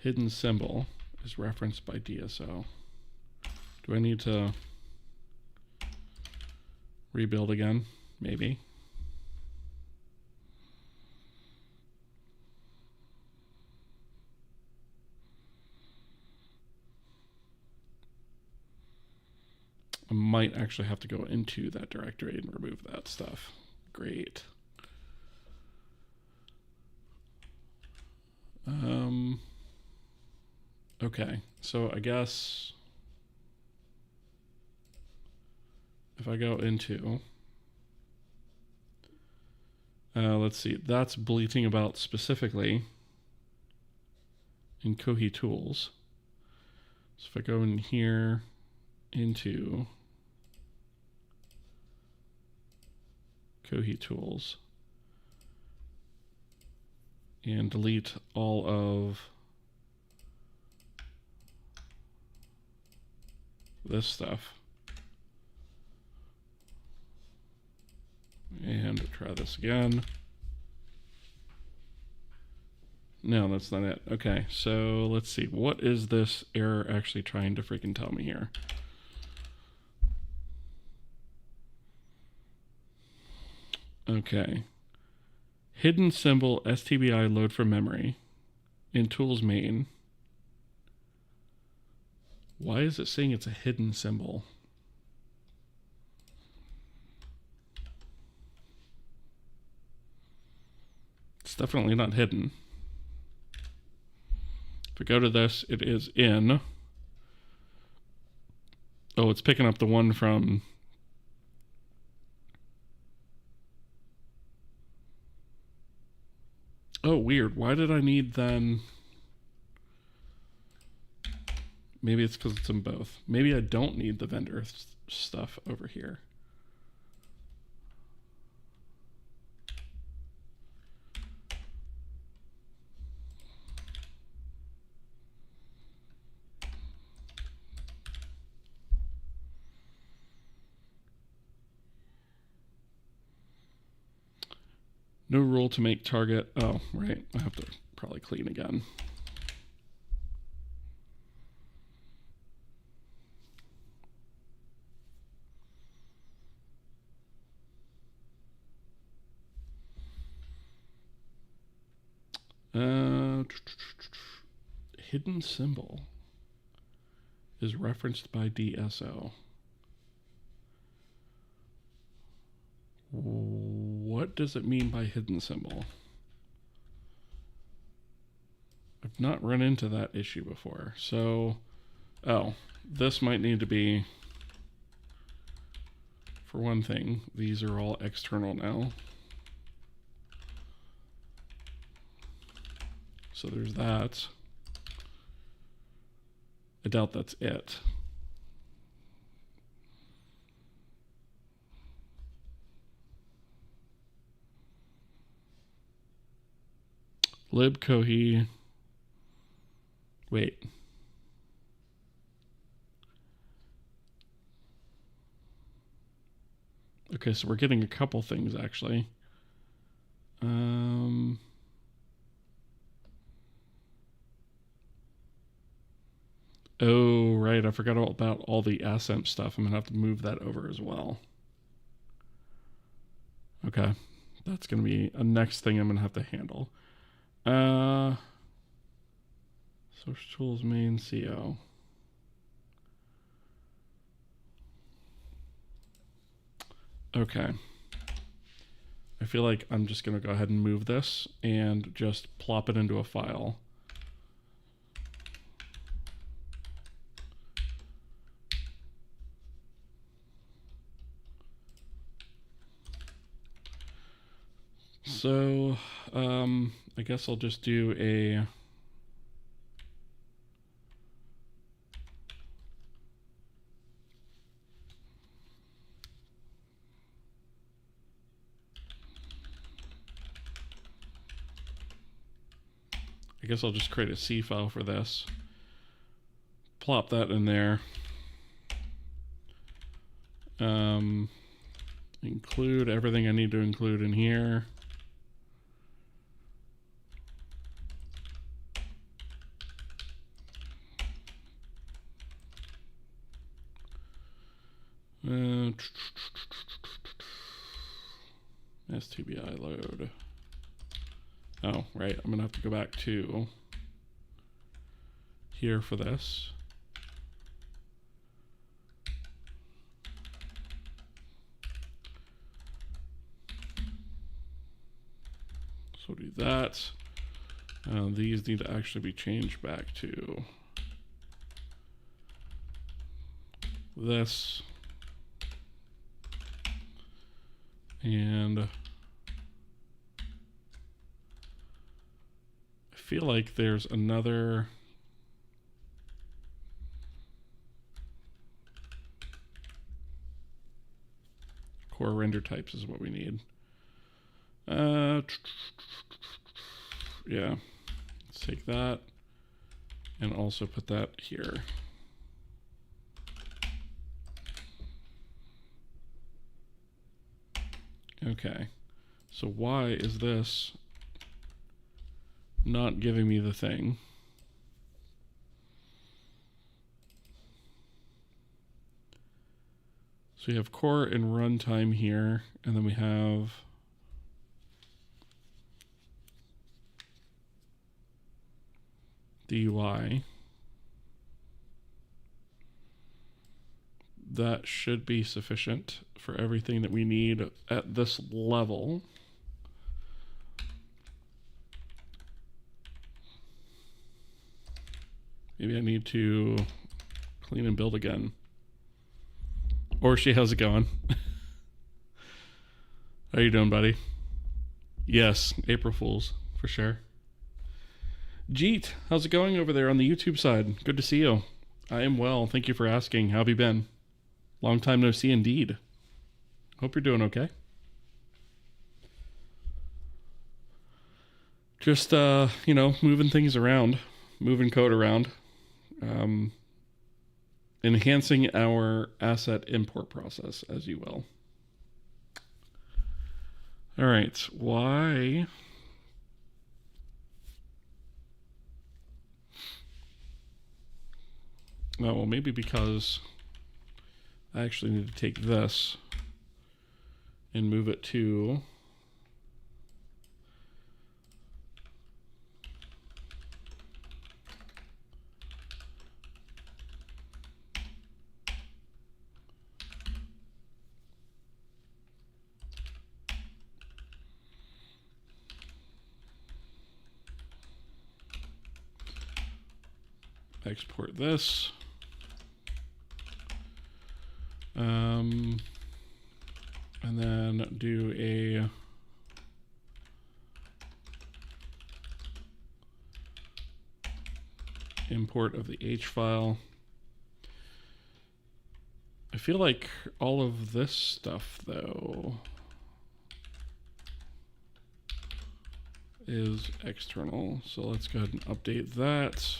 Hidden symbol is referenced by DSO. Do I need to rebuild again? Maybe. I might actually have to go into that directory and remove that stuff. Great. Okay, so I guess if I go into, let's see, that's bleating about specifically in Kohi tools. So if I go in here into Kohi tools and delete all of this stuff and try this again. No, that's not it. Okay, so let's see. What is this error actually trying to freaking tell me here? Okay. Hidden symbol STBI load from memory in tools main. Why is it saying it's a hidden symbol? It's definitely not hidden. If we go to this, it is in. Oh, it's picking up the one from... Oh, weird. Why did I need then... Maybe it's because it's in both. Maybe I don't need the vendor stuff over here. No rule to make target. Oh, right. I have to probably clean again. Hidden symbol is referenced by DSO. What does it mean by hidden symbol? I've not run into that issue before. So, oh, this might need to be, for one thing, these are all external now. So there's that. I doubt that's it. Lib Kohi. Wait. Okay, so we're getting a couple things actually. Oh, right. I forgot all about all the ASEMP stuff. I'm going to have to move that over as well. Okay. that's going to be a next thing I'm going to have to handle. Source tools main CO. Okay. I feel like I'm just going to go ahead and move this and just plop it into a file. So, I guess I'll just do a I'll just create a C file for this. Plop that in there. Include everything I need to include in here. STBI load. Oh, right. I'm going to have to go back to here for this. So do that. These need to actually be changed back to this. And I feel like there's another core render types is what we need. Yeah, let's take that and also put that here. Okay, so why is this not giving me the thing? So we have core and runtime here, and then we have the UI. That should be sufficient for everything that we need at this level. Maybe I need to clean and build again. Orshi, how's it going? How you doing, buddy? Yes, April Fools, for sure. Jeet, how's it going over there on the YouTube side? Good to see you. I am well. Thank you for asking. How have you been? Long time no see indeed. Hope you're doing okay. Just, you know, moving things around, moving code around, enhancing our asset import process, as you will. All right, why? Oh, well, maybe because I actually need to take this and move it to export this. And then do a import of the H file. I feel like all of this stuff, though, is external. So let's go ahead and update that.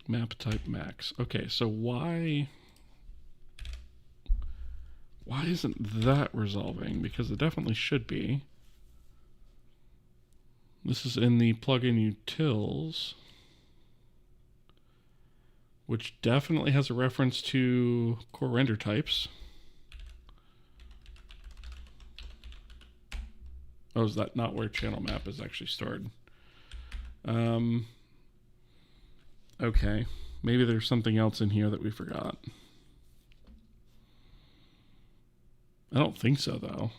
Map type max. Okay, so why isn't that resolving? Because it definitely should be. This is in the plugin utils. which definitely has a reference to core render types. Oh, is that not where channel map is actually stored? Okay, maybe there's something else in here that we forgot. I don't think so, though.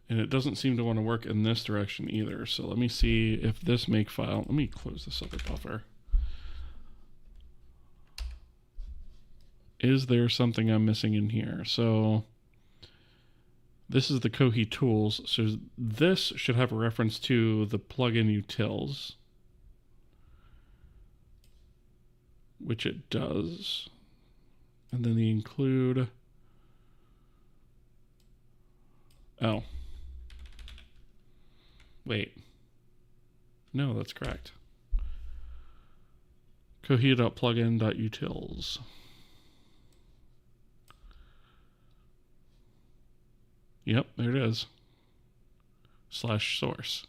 And it doesn't seem to want to work in this direction either. So let me see if this makefile, let me close this other buffer. Is there something I'm missing in here? So this is the Kohi tools. So this should have a reference to the plugin utils, which it does. And then the include. Oh. Wait. No, that's correct. Kohi.plugin.utils. Yep, there it is. /source.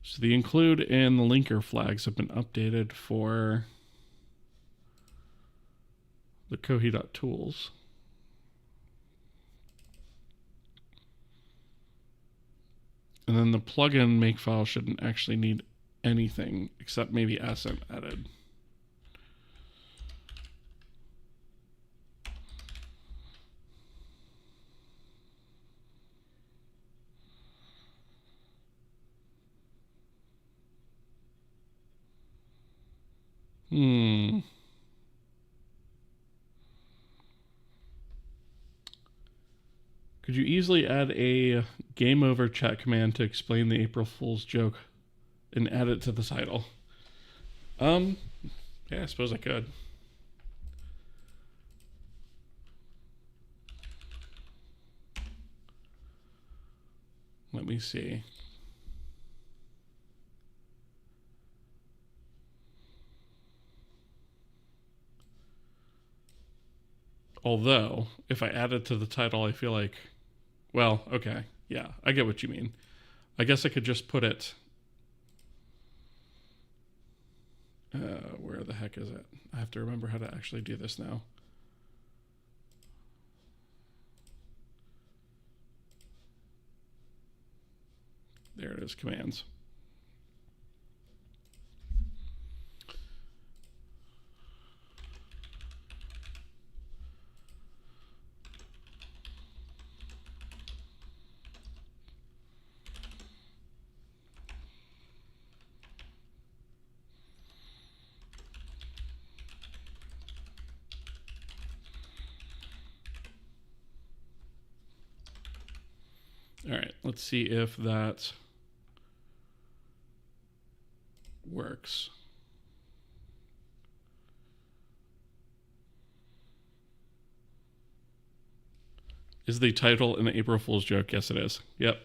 So the include and the linker flags have been updated for the Kohi.tools. And then the plugin makefile shouldn't actually need anything except maybe ascent added. Could you easily add a game over chat command to explain the April Fool's joke and add it to the title? Yeah, I suppose I could. Let me see. Although, if I add it to the title, I feel like, well, okay, yeah, I get what you mean. I guess I could just put it, where the heck is it? I have to remember how to actually do this now. There it is, commands. All right, let's see if that works. Is the title an April Fool's joke? Yes, it is. Yep.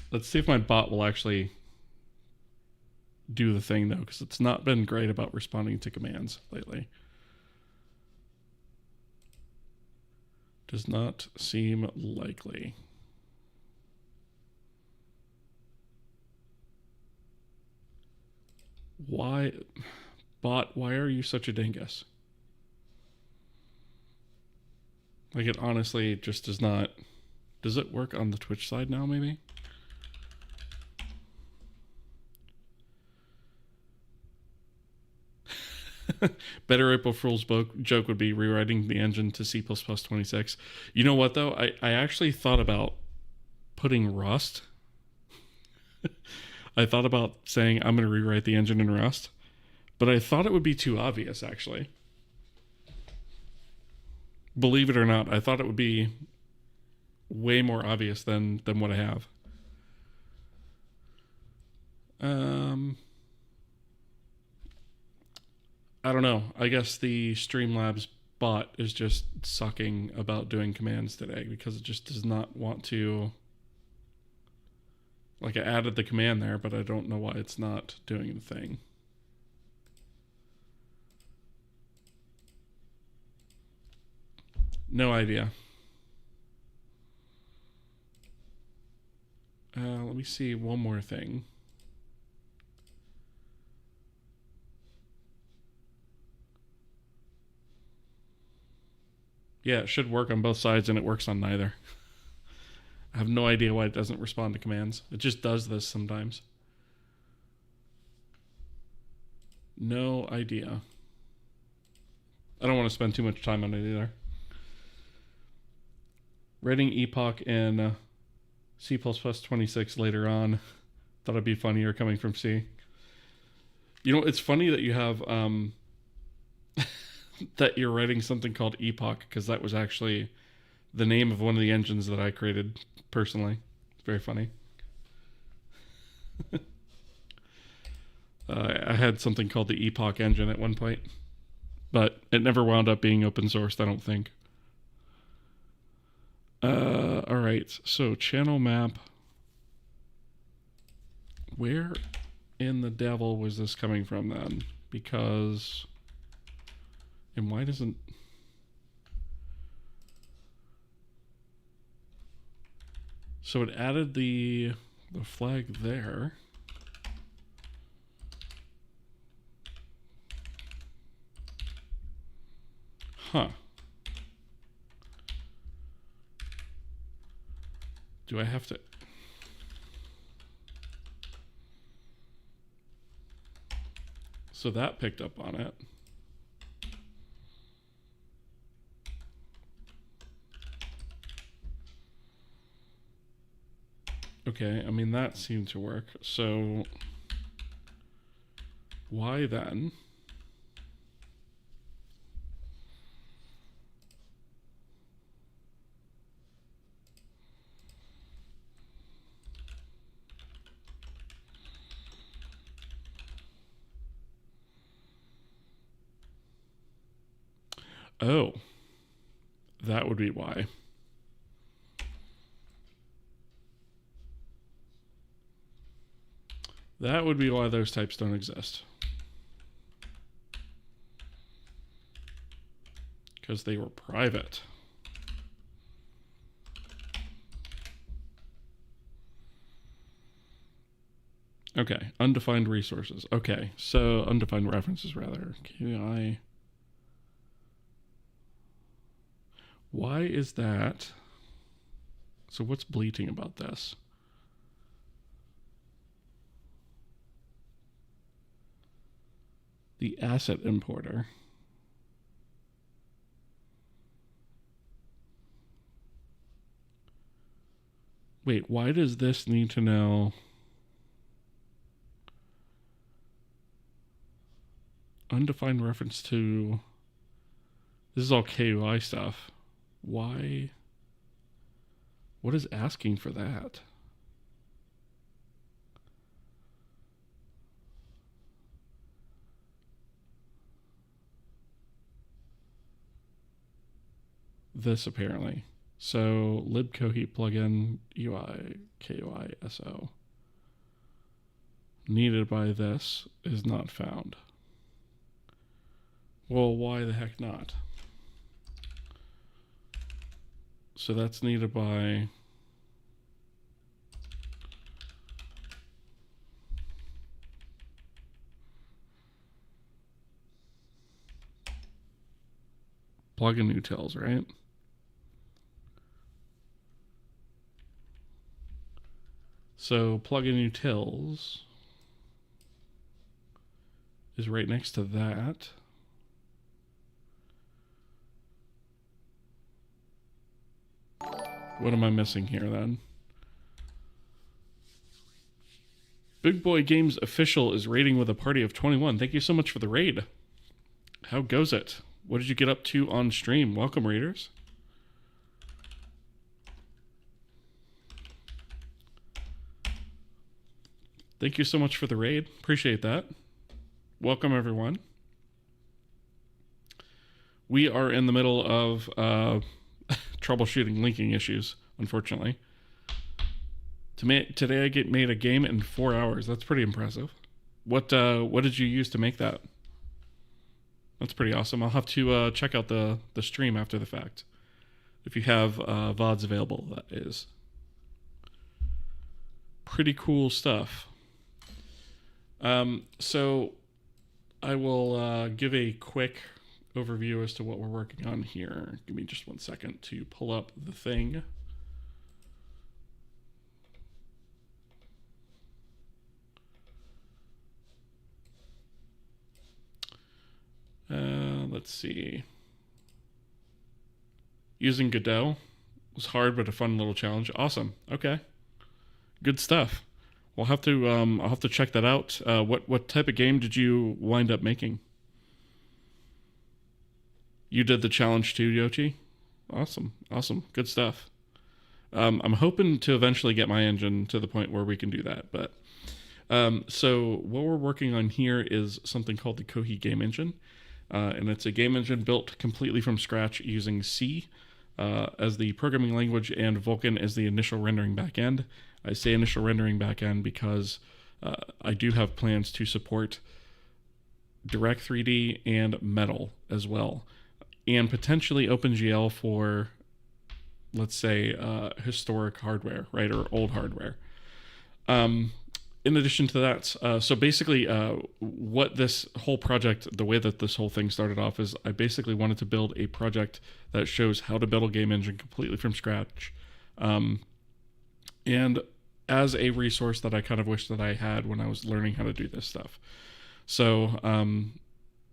Let's see if my bot will actually do the thing, though, because it's not been great about responding to commands lately. Does not seem likely. Why, bot, why are you such a dingus? Like, it honestly just does not... Does it work on the Twitch side now, maybe? Better April Fool's joke would be rewriting the engine to C++ 26. You know what, though? I actually thought about putting Rust. I thought about saying I'm going to rewrite the engine in Rust, but I thought it would be too obvious, actually. Believe it or not, I thought it would be way more obvious than what I have. I don't know. I guess the Streamlabs bot is just sucking about doing commands today because it just does not want to... Like I added the command there, but I don't know why it's not doing the thing. No idea. Let me see one more thing. Yeah, it should work on both sides, and it works on neither. I have no idea why it doesn't respond to commands. It just does this sometimes. No idea. I don't want to spend too much time on it either. Writing epoch in C++ 26 later on. Thought it'd be funnier coming from C. You know, it's funny that you have that you're writing something called epoch, because that was actually the name of one of the engines that I created personally. It's very funny. I had something called the epoch engine at one point, but it never wound up being open sourced, I don't think. All right, so channel map. Where in the devil was this coming from then? Because, and why doesn't, so it added the flag there. Huh. Do I have to? So that picked up on it. Okay, I mean, that seemed to work. So why then? Oh, that would be why. That would be why those types don't exist. Because they were private. Okay, undefined resources. Okay, so undefined references rather. QI. Why is that? So what's bleating about this? The asset importer. Wait, why does this need to know? Undefined reference to, this is all KUI stuff. Why? What is asking for that? This apparently. So libkohi plugin UI KUI SO needed by this is not found. Well, why the heck not? So that's needed by plugin utils, right? So plugin utils is right next to that. What am I missing here then? Big Boy Games Official is raiding with a party of 21. Thank you so much for the raid. How goes it? What did you get up to on stream? Welcome, raiders. Thank you so much for the raid. Appreciate that. Welcome, everyone. We are in the middle of troubleshooting linking issues, unfortunately. Today I made a game in 4 hours. That's pretty impressive. What did you use to make that? That's pretty awesome. I'll have to check out the stream after the fact. If you have VODs available, that is. Pretty cool stuff. So I will give a quick overview as to what we're working on here. Give me just 1 second to pull up the thing. Let's see. Using Godot was hard, but a fun little challenge. Awesome. Okay. Good stuff. I'll have to check that out. What type of game did you wind up making? You did the challenge too, Yochi? Awesome. Good stuff. I'm hoping to eventually get my engine to the point where we can do that. But so what we're working on here is something called the Kohi game engine. And it's a game engine built completely from scratch using C as the programming language and Vulcan as the initial rendering backend. I say initial rendering backend because I do have plans to support Direct 3D and Metal as well, and potentially OpenGL for, let's say, historic hardware, right, or old hardware. In addition to that, so basically what this whole project, the way that this whole thing started off is I basically wanted to build a project that shows how to build a game engine completely from scratch. And as a resource that I kind of wish that I had when I was learning how to do this stuff. So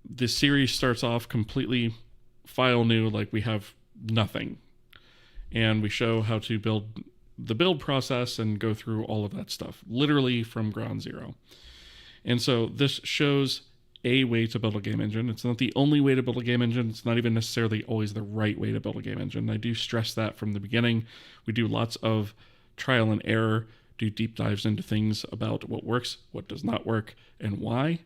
this series starts off completely file new, like we have nothing. And we show how to build the build process and go through all of that stuff, literally from ground zero. And so this shows a way to build a game engine. It's not the only way to build a game engine. It's not even necessarily always the right way to build a game engine. I do stress that from the beginning. We do lots of trial and error, do deep dives into things about what works, what does not work, and why.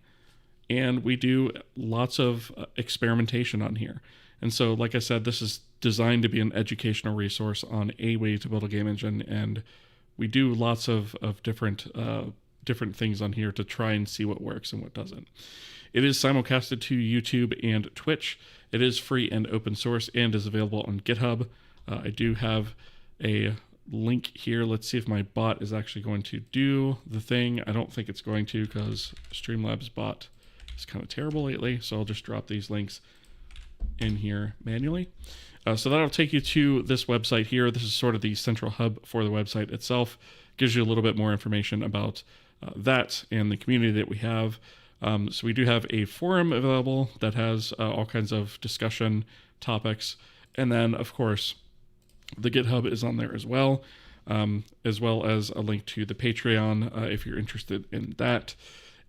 And we do lots of experimentation on here. And so, like I said, this is designed to be an educational resource on a way to build a game engine, and we do lots of different things on here to try and see what works and what doesn't. It is simulcasted to YouTube and Twitch. It is free and open source and is available on GitHub. I do have a link here. Let's see if my bot is actually going to do the thing. I don't think it's going to because Streamlabs bot is kind of terrible lately, so I'll just drop these links in here manually. So that'll take you to this website here. This is sort of the central hub for the website itself. Gives you a little bit more information about that and the community that we have. So we do have a forum available that has all kinds of discussion topics. And then, of course, the GitHub is on there as well as a link to the Patreon if you're interested in that.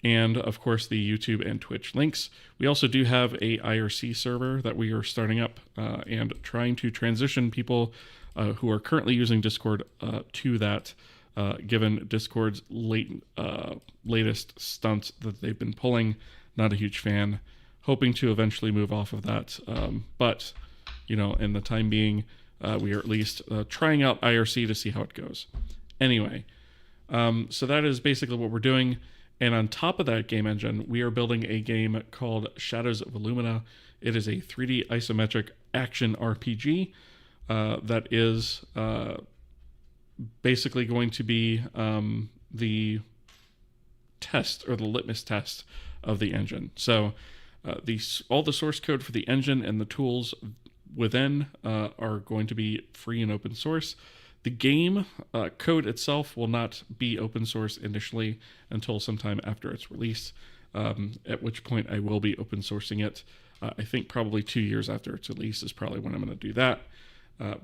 And of course the YouTube and Twitch links. We also do have a IRC server that we are starting up and trying to transition people who are currently using Discord to that, given Discord's latest stunts that they've been pulling. Not a huge fan. Hoping to eventually move off of that. But, in the time being, we are at least trying out IRC to see how it goes. Anyway, so that is basically what we're doing. And on top of that game engine, we are building a game called Shadows of Illumina. It is a 3D isometric action RPG that is basically going to be the test or the litmus test of the engine. So all the source code for the engine and the tools within are going to be free and open source. The game code itself will not be open source initially until sometime after it's released, at which point I will be open sourcing it. I think probably 2 years after it's released is probably when I'm going to do that.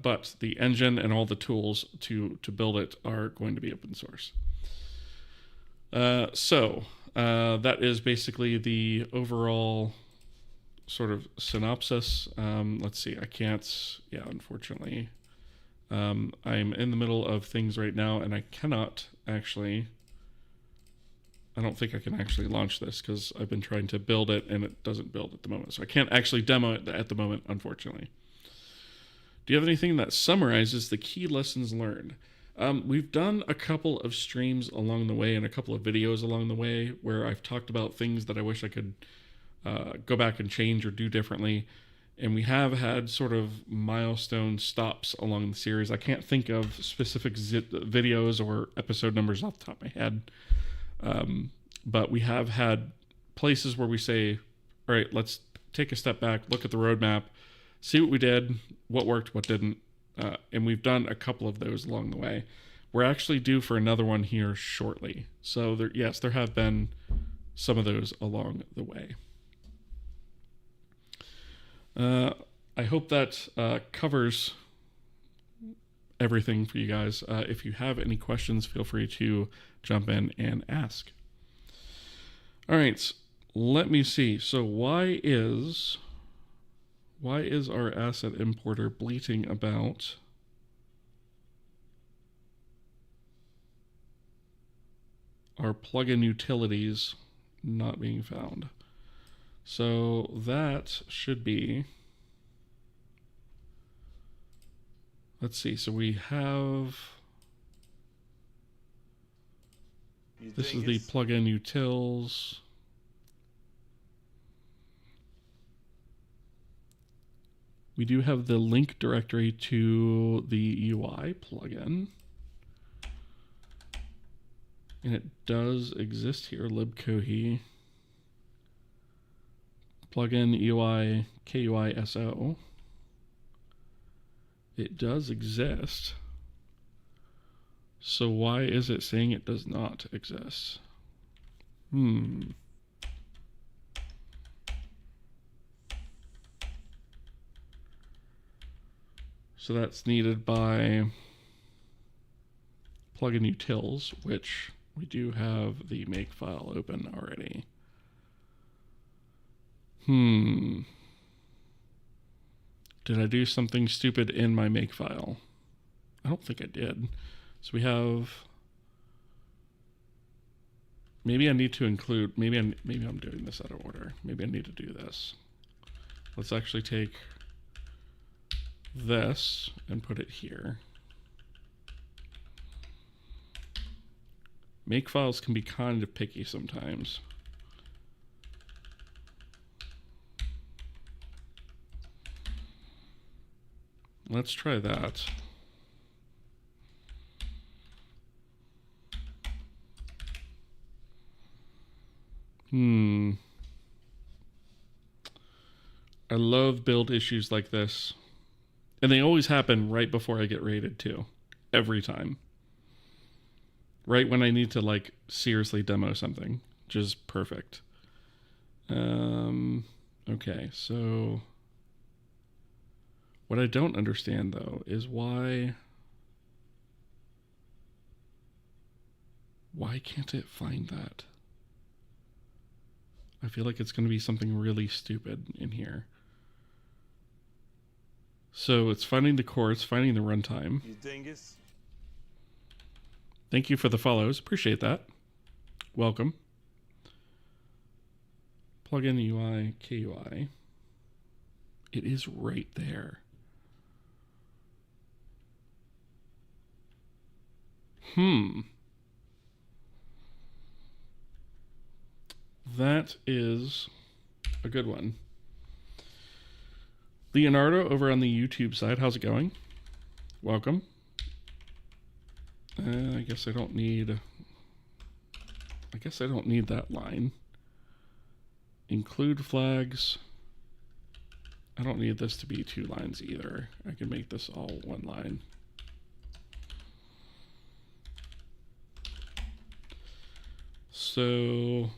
But the engine and all the tools to build it are going to be open source. So that is basically the overall sort of synopsis. Let's see, unfortunately. I'm in the middle of things right now, and I don't think I can actually launch this because I've been trying to build it and it doesn't build at the moment. So I can't actually demo it at the moment, unfortunately. Do you have anything that summarizes the key lessons learned? We've done a couple of streams along the way and a couple of videos along the way where I've talked about things that I wish I could go back and change or do differently. And we have had sort of milestone stops along the series. I can't think of specific videos or episode numbers off the top of my head. But we have had places where we say, all right, let's take a step back, look at the roadmap, see what we did, what worked, what didn't. And we've done a couple of those along the way. We're actually due for another one here shortly. So yes, there have been some of those along the way. I hope that covers everything for you guys. If you have any questions, feel free to jump in and ask. All right, let me see. So why is our asset importer bleating about our plugin utilities not being found? So that should be, let's see, so we have, this is the plugin utils. We do have the link directory to the UI plugin. And it does exist here, libkohi. Plugin UI KUISO. It does exist. So why is it saying it does not exist? So that's needed by plugin utils, which we do have the make file open already. Did I do something stupid in my make file? I don't think I did. So we have, maybe I need to include, maybe I'm doing this out of order. Maybe I need to do this. Let's actually take this and put it here. Make files can be kind of picky sometimes. Let's try that. I love build issues like this. And they always happen right before I get rated too. Every time. Right when I need to like seriously demo something. Which is perfect. Okay, so what I don't understand though is why can't it find that? I feel like it's going to be something really stupid in here. So it's finding the core, it's finding the runtime. You dingus. Thank you for the follows. Appreciate that. Welcome. Plugin UI, KUI. It is right there. That is a good one. Leonardo over on the YouTube side, how's it going? Welcome. I guess I don't need that line. Include flags. I don't need this to be 2 lines either. I can make this all 1 line. So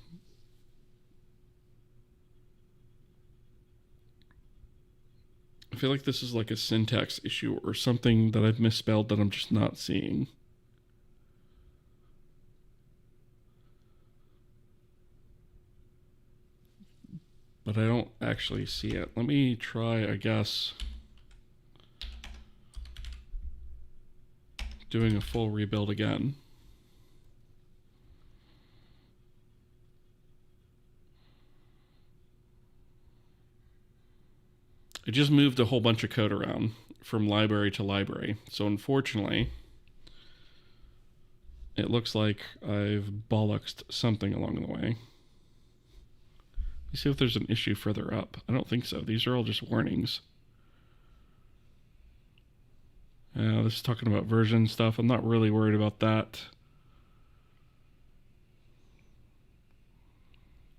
I feel like this is like a syntax issue or something that I've misspelled that I'm just not seeing. But I don't actually see it. Let me try, I guess, doing a full rebuild again. I just moved a whole bunch of code around from library to library. So unfortunately, it looks like I've bollocksed something along the way. Let's see if there's an issue further up. I don't think so. These are all just warnings. This is talking about version stuff. I'm not really worried about that.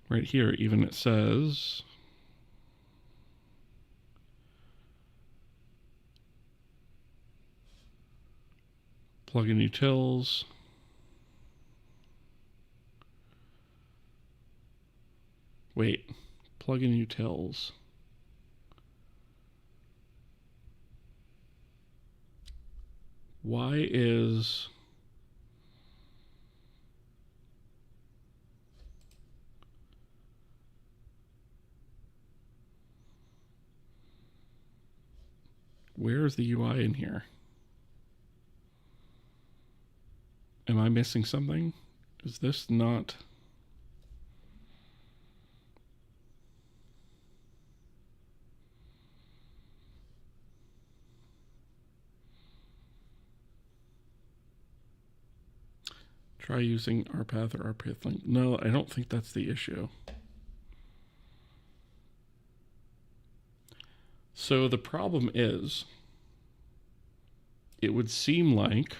Right here, even it says plugin utils. Wait, plugin utils. Why is where is the UI in here? Am I missing something? Is this not? Try using RPath or RPath link. No, I don't think that's the issue. So the problem is, it would seem like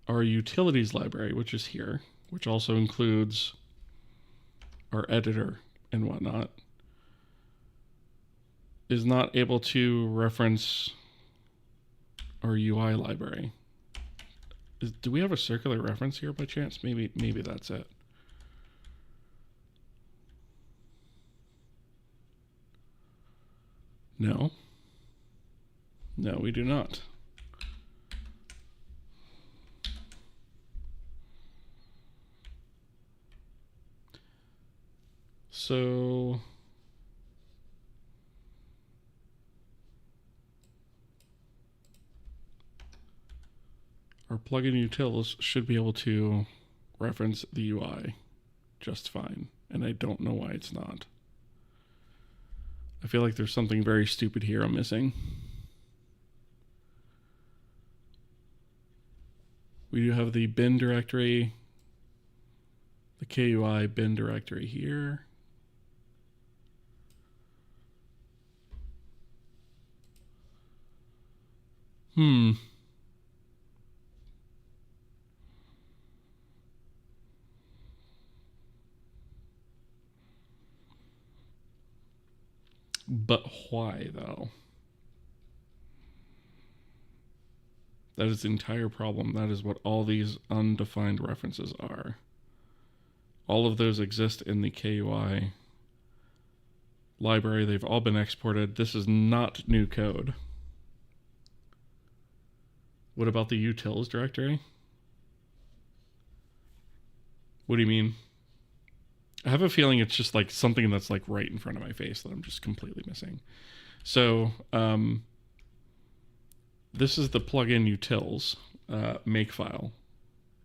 our utilities library, which is here, which also includes our editor and whatnot, is not able to reference our UI library. Do we have a circular reference here by chance? Maybe that's it. No. No, we do not. So our plugin utils should be able to reference the UI just fine, and I don't know why it's not. I feel like there's something very stupid here I'm missing. We do have the bin directory, the KUI bin directory here. But why, though? That is the entire problem. That is what all these undefined references are. All of those exist in the KUI library. They've all been exported. This is not new code. What about the utils directory? What do you mean? I have a feeling it's just like something that's like right in front of my face that I'm just completely missing. So this is the plugin utils makefile,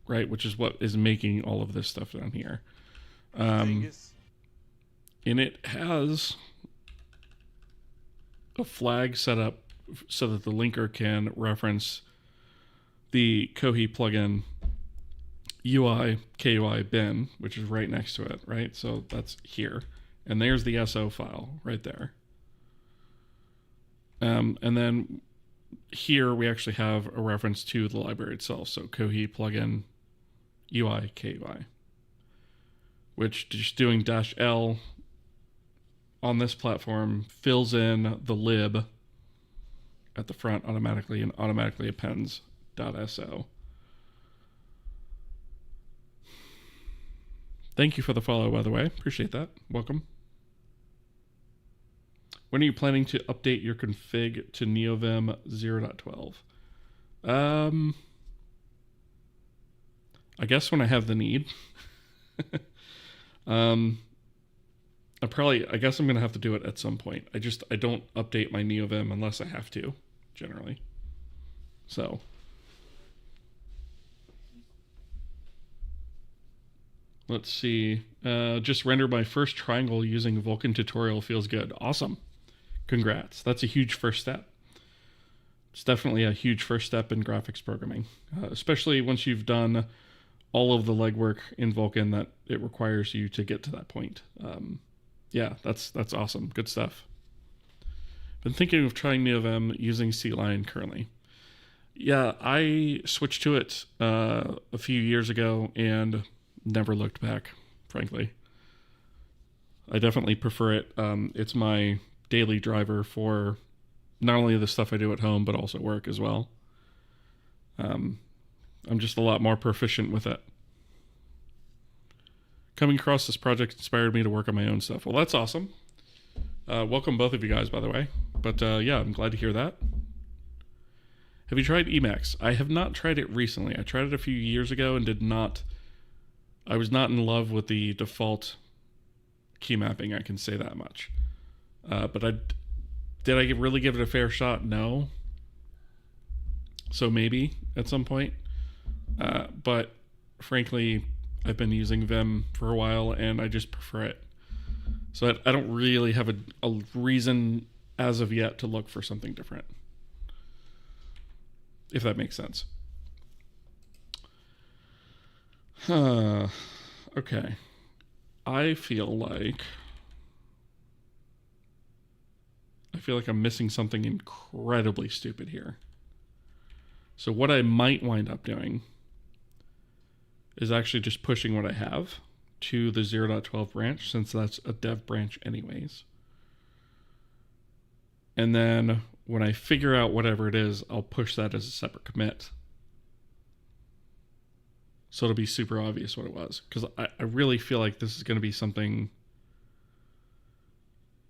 right? Which is what is making all of this stuff down here. And it has a flag set up so that the linker can reference the Kohi plugin UI KUI bin, which is right next to it, right? So that's here. And there's the SO file right there. And then here we actually have a reference to the library itself. So Kohi plugin UI KUI, which just doing -L on this platform fills in the lib at the front automatically and automatically appends .so. Thank you for the follow, by the way. Appreciate that. Welcome. When are you planning to update your config to NeoVim 0.12? I guess when I have the need. I guess I'm going to have to do it at some point. I don't update my NeoVim unless I have to, generally. So. Let's see. Just rendered my first triangle using Vulcan tutorial. Feels good. Awesome. Congrats. That's a huge first step. It's definitely a huge first step in graphics programming, especially once you've done all of the legwork in Vulcan that it requires you to get to that point. Yeah, that's awesome. Good stuff. Been thinking of trying NeoVim using C-Line currently. Yeah, I switched to it a few years ago and never looked back, frankly. I definitely prefer it. It's my daily driver for not only the stuff I do at home, but also work as well. I'm just a lot more proficient with it. Coming across this project inspired me to work on my own stuff. Well, that's awesome. Welcome both of you guys, by the way. But yeah, I'm glad to hear that. Have you tried Emacs? I have not tried it recently. I tried it a few years ago and did not... I was not in love with the default key mapping, I can say that much. But did I really give it a fair shot? No. So maybe at some point. But frankly, I've been using Vim for a while and I just prefer it. So I don't really have a reason as of yet to look for something different. If that makes sense. Okay. I feel like I'm missing something incredibly stupid here. So what I might wind up doing is actually just pushing what I have to the 0.12 branch, since that's a dev branch anyways. And then when I figure out whatever it is, I'll push that as a separate commit. So it'll be super obvious what it was. Because I really feel like this is going to be something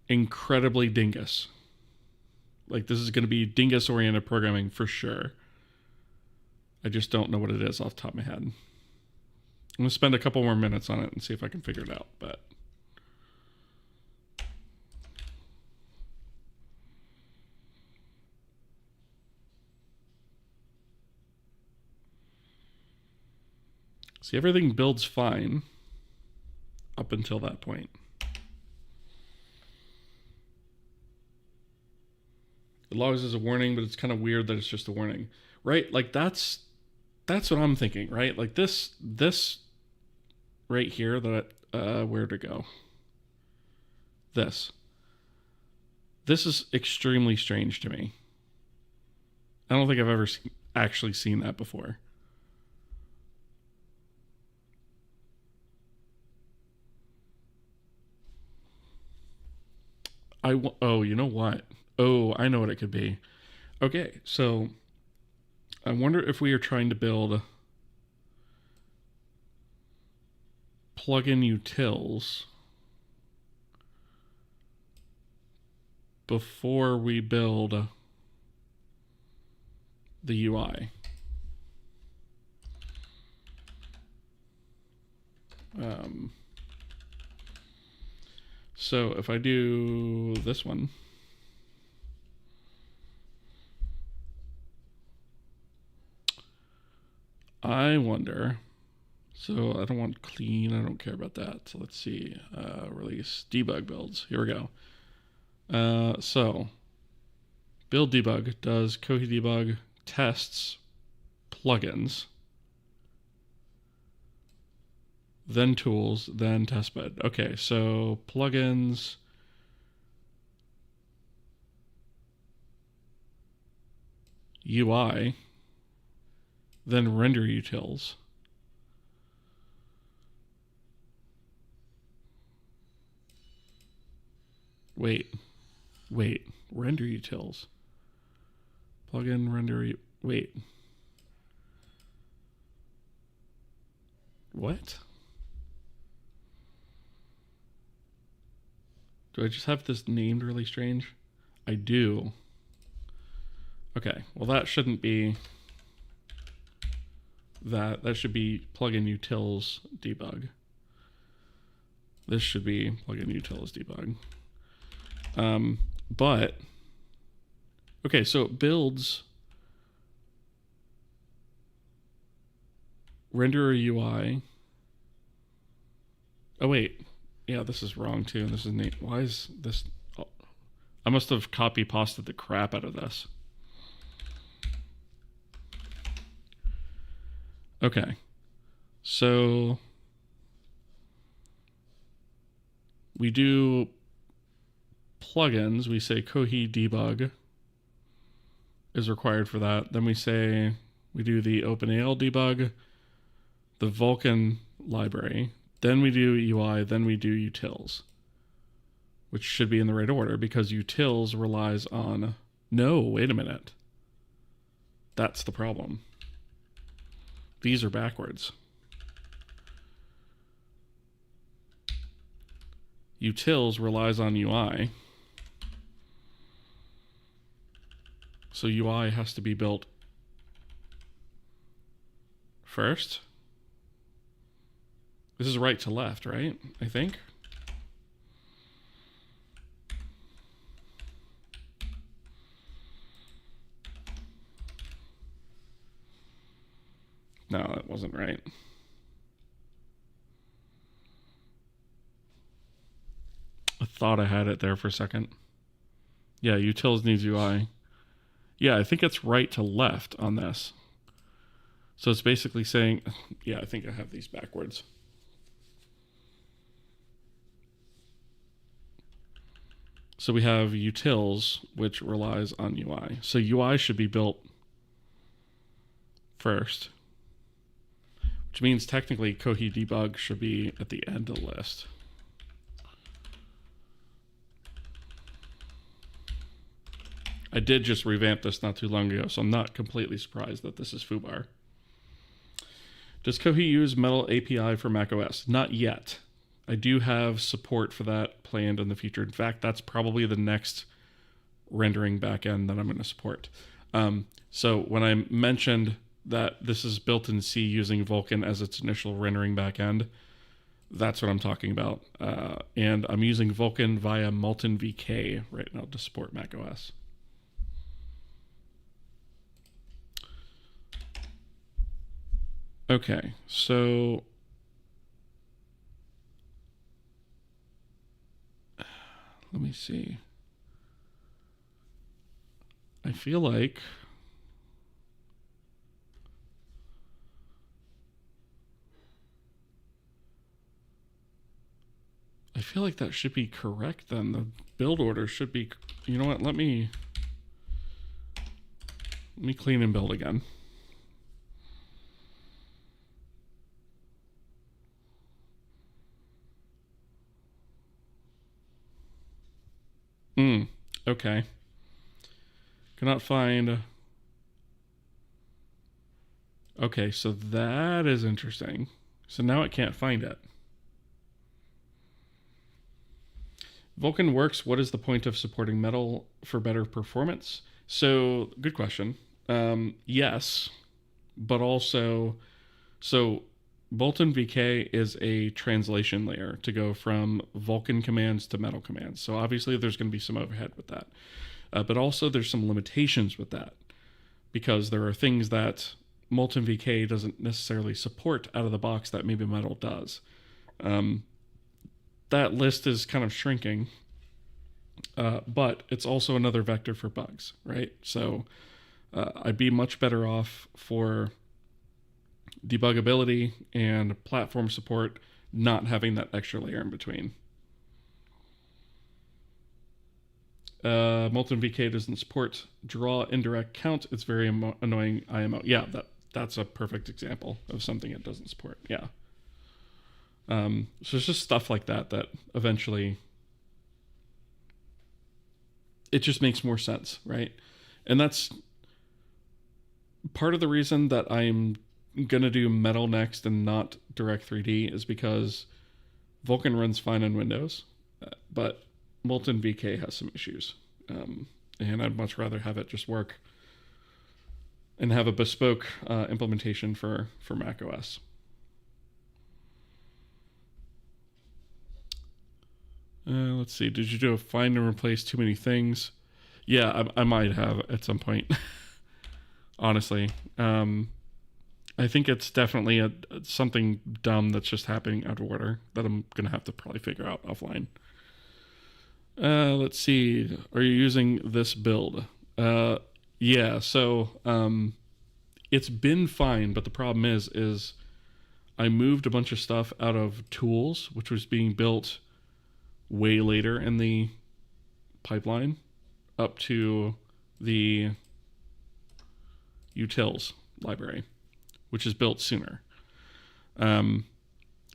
incredibly dingus. Like this is going to be dingus-oriented programming for sure. I just don't know what it is off the top of my head. I'm going to spend a couple more minutes on it and see if I can figure it out. But see, everything builds fine up until that point. It logs as a warning, but it's kind of weird that it's just a warning, right? Like that's what I'm thinking, right? Like this right here that where to go? This is extremely strange to me. I don't think I've ever actually seen that before. Oh, you know what? Oh, I know what it could be. Okay, so I wonder if we are trying to build plugin utils before we build the UI. So if I do this one, I wonder, so I don't want clean, I don't care about that. So let's see, release debug builds. Here we go. So build debug does Kohi debug tests plugins, then tools, then testbed. Okay, so plugins, UI, then render utils. Wait, render utils. Plugin render, wait. What? Do I just have this named really strange? I do. Okay, well that shouldn't be that. That should be plugin utils debug. This should be plugin utils debug. But, okay, so it builds render a UI. Oh wait, yeah, this is wrong too. This is neat. Why is this? Oh, I must have copy pasted the crap out of this. Okay. So we do plugins. We say Kohi debug is required for that. Then we say we do the OpenAL debug, the Vulcan library. Then we do UI. Then we do utils, which should be in the right order because utils relies on... No, wait a minute. That's the problem. These are backwards. Utils relies on UI. So UI has to be built first. This is right to left, right? I think. No, that wasn't right. I thought I had it there for a second. Yeah, utils needs UI. Yeah, I think it's right to left on this. So it's basically saying, yeah, I think I have these backwards. So we have utils, which relies on UI. So UI should be built first, which means technically Kohi debug should be at the end of the list. I did just revamp this not too long ago, so I'm not completely surprised that this is foobar. Does Kohi use Metal API for macOS? Not yet. I do have support for that planned in the future. In fact, that's probably the next rendering backend that I'm going to support. So when I mentioned that this is built in C using Vulcan as its initial rendering backend, that's what I'm talking about. And I'm using Vulcan via Molten VK right now to support macOS. Okay, so let me see. I feel like that should be correct then. The build order should be, you know what, let me clean and build again. Okay. Cannot find... Okay, so that is interesting. So now it can't find it. Vulcan works. What is the point of supporting metal for better performance? So, good question. Yes, but also... So, Molten VK is a translation layer to go from Vulcan commands to metal commands. So obviously there's going to be some overhead with that. But also there's some limitations with that because there are things that Molten VK doesn't necessarily support out of the box that maybe metal does. That list is kind of shrinking, but it's also another vector for bugs, right? So I'd be much better off for debuggability and platform support not having that extra layer in between. Molten VK doesn't support draw indirect count. It's very annoying IMO. Yeah, that's a perfect example of something it doesn't support. Yeah. So it's just stuff like that that eventually it just makes more sense, right? And that's part of the reason that I'm gonna do metal next and not direct 3D is because Vulcan runs fine on Windows, but Molten VK has some issues, and I'd much rather have it just work and have a bespoke implementation for macOS. Let's see. Did you do a find and replace too many things? Yeah, I might have at some point. Honestly, I think it's definitely something dumb that's just happening out of order that I'm gonna have to probably figure out offline. Let's see. Are you using this build? Yeah. So it's been fine, but the problem is I moved a bunch of stuff out of tools, which was being built way later in the pipeline, up to the utils library, which is built sooner. And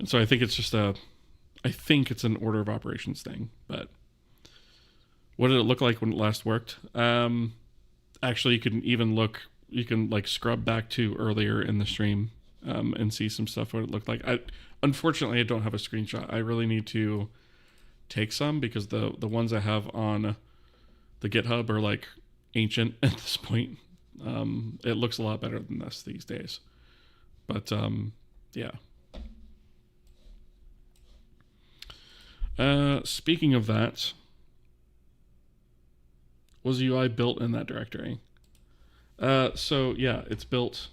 so I think it's just I think it's an order of operations thing. But what did it look like when it last worked? Actually, you can like scrub back to earlier in the stream and see some stuff what it looked like. Unfortunately, I don't have a screenshot. I really need to take some because the ones I have on the GitHub are like ancient at this point. It looks a lot better than this these days. But yeah. Speaking of that, was the UI built in that directory? So yeah, it's built.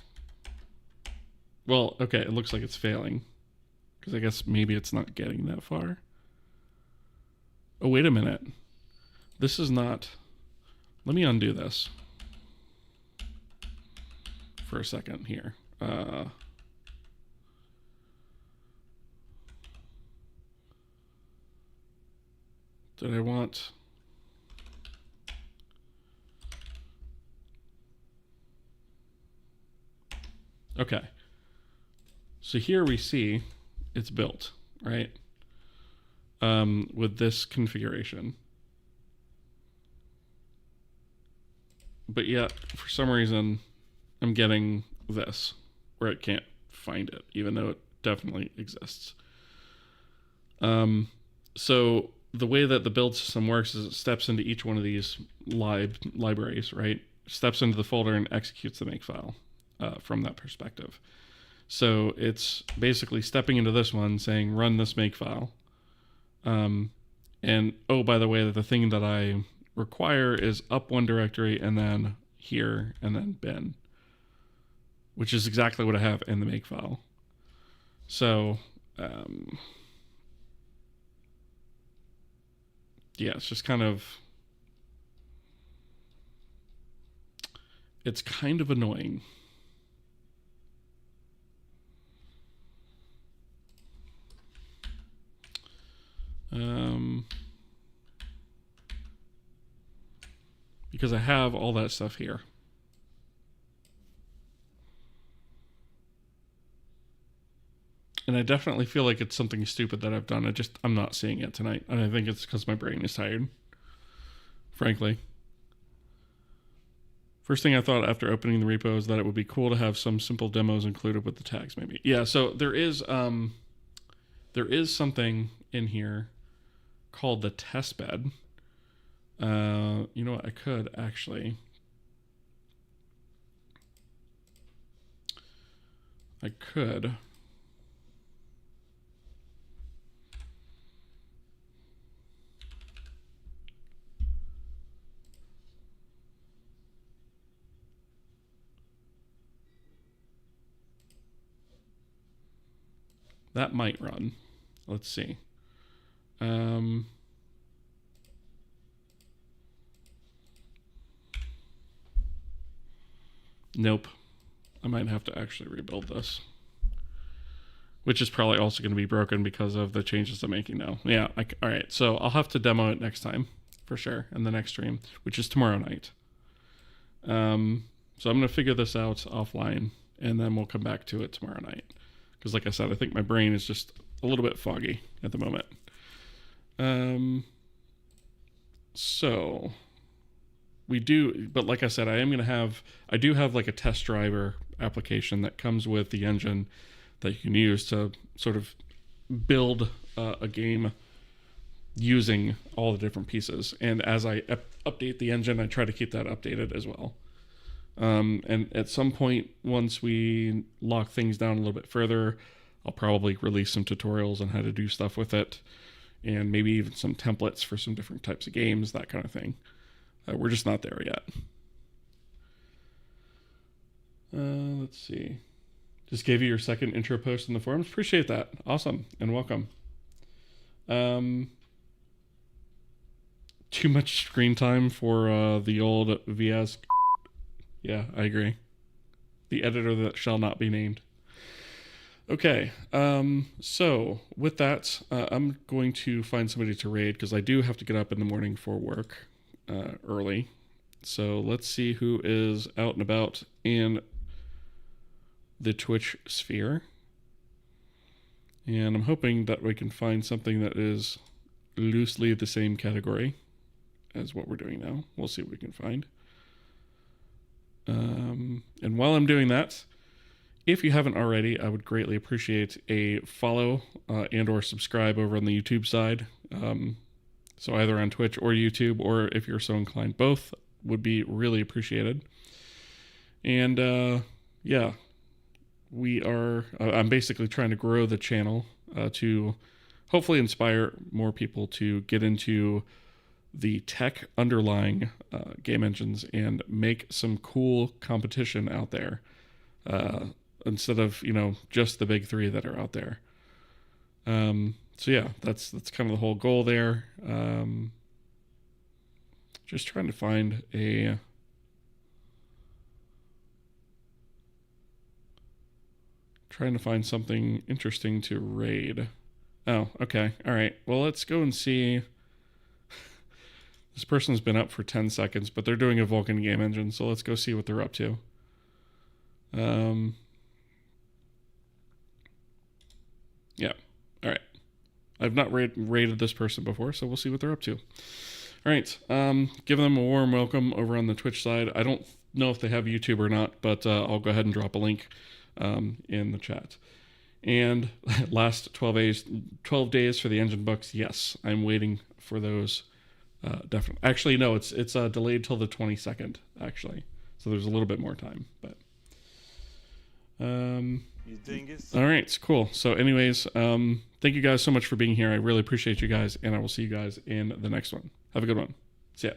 Well, okay, it looks like it's failing because I guess maybe it's not getting that far. Oh, wait a minute. This is not. Let me undo this for a second here. Did I want... Okay. So here we see it's built, right? With this configuration. But yet, for some reason, I'm getting this, where it can't find it, even though it definitely exists. So the way that the build system works is it steps into each one of these libraries, right? Steps into the folder and executes the makefile from that perspective. So it's basically stepping into this one, saying run this makefile. And oh, by the way, the thing that I require is up one directory and then here and then bin, which is exactly what I have in the makefile. So yeah, it's just kind of, it's kind of annoying. Because I have all that stuff here. And I definitely feel like it's something stupid that I've done. I'm not seeing it tonight. And I think it's because my brain is tired. Frankly. First thing I thought after opening the repo is that it would be cool to have some simple demos included with the tags, maybe. Yeah, so there is something in here called the testbed. You know what? I could actually. That might run. Let's see. Nope. I might have to actually rebuild this. Which is probably also going to be broken because of the changes I'm making now. Yeah, all right. So I'll have to demo it next time, for sure, in the next stream, which is tomorrow night. So I'm going to figure this out offline, and then we'll come back to it tomorrow night. Because like I said, I think my brain is just a little bit foggy at the moment. So we do, but like I said, I do have like a test driver application that comes with the engine that you can use to sort of build a game using all the different pieces. And as I update the engine, I try to keep that updated as well. And at some point, once we lock things down a little bit further, I'll probably release some tutorials on how to do stuff with it, and maybe even some templates for some different types of games, that kind of thing. We're just not there yet. Let's see. Just gave you your second intro post in the forums. Appreciate that. Awesome, and welcome. Too much screen time for the old VS. Yeah, I agree. The editor that shall not be named. Okay, so with that, I'm going to find somebody to raid because I do have to get up in the morning for work early. So let's see who is out and about in the Twitch sphere. And I'm hoping that we can find something that is loosely the same category as what we're doing now. We'll see what we can find. And while I'm doing that, if you haven't already, I would greatly appreciate a follow and or subscribe over on the YouTube side. So either on Twitch or YouTube, or if you're so inclined, both would be really appreciated. And yeah, I'm basically trying to grow the channel to hopefully inspire more people to get into the tech underlying game engines and make some cool competition out there instead of, just the big three that are out there. So yeah, that's kind of the whole goal there. Just trying to find something interesting to raid. Oh, okay. All right. Well, let's go and see. This person's been up for 10 seconds, but they're doing a Vulcan game engine, so let's go see what they're up to. Yeah. All right. I've not raided this person before, so we'll see what they're up to. All right. Give them a warm welcome over on the Twitch side. I don't know if they have YouTube or not, but I'll go ahead and drop a link in the chat. And last 12 days for the engine books. Yes, I'm waiting for those. Definitely. Actually, no, it's delayed till the 22nd. Actually, so there's a little bit more time. But you dingus. All right, cool. So, anyways, thank you guys so much for being here. I really appreciate you guys, and I will see you guys in the next one. Have a good one. See ya.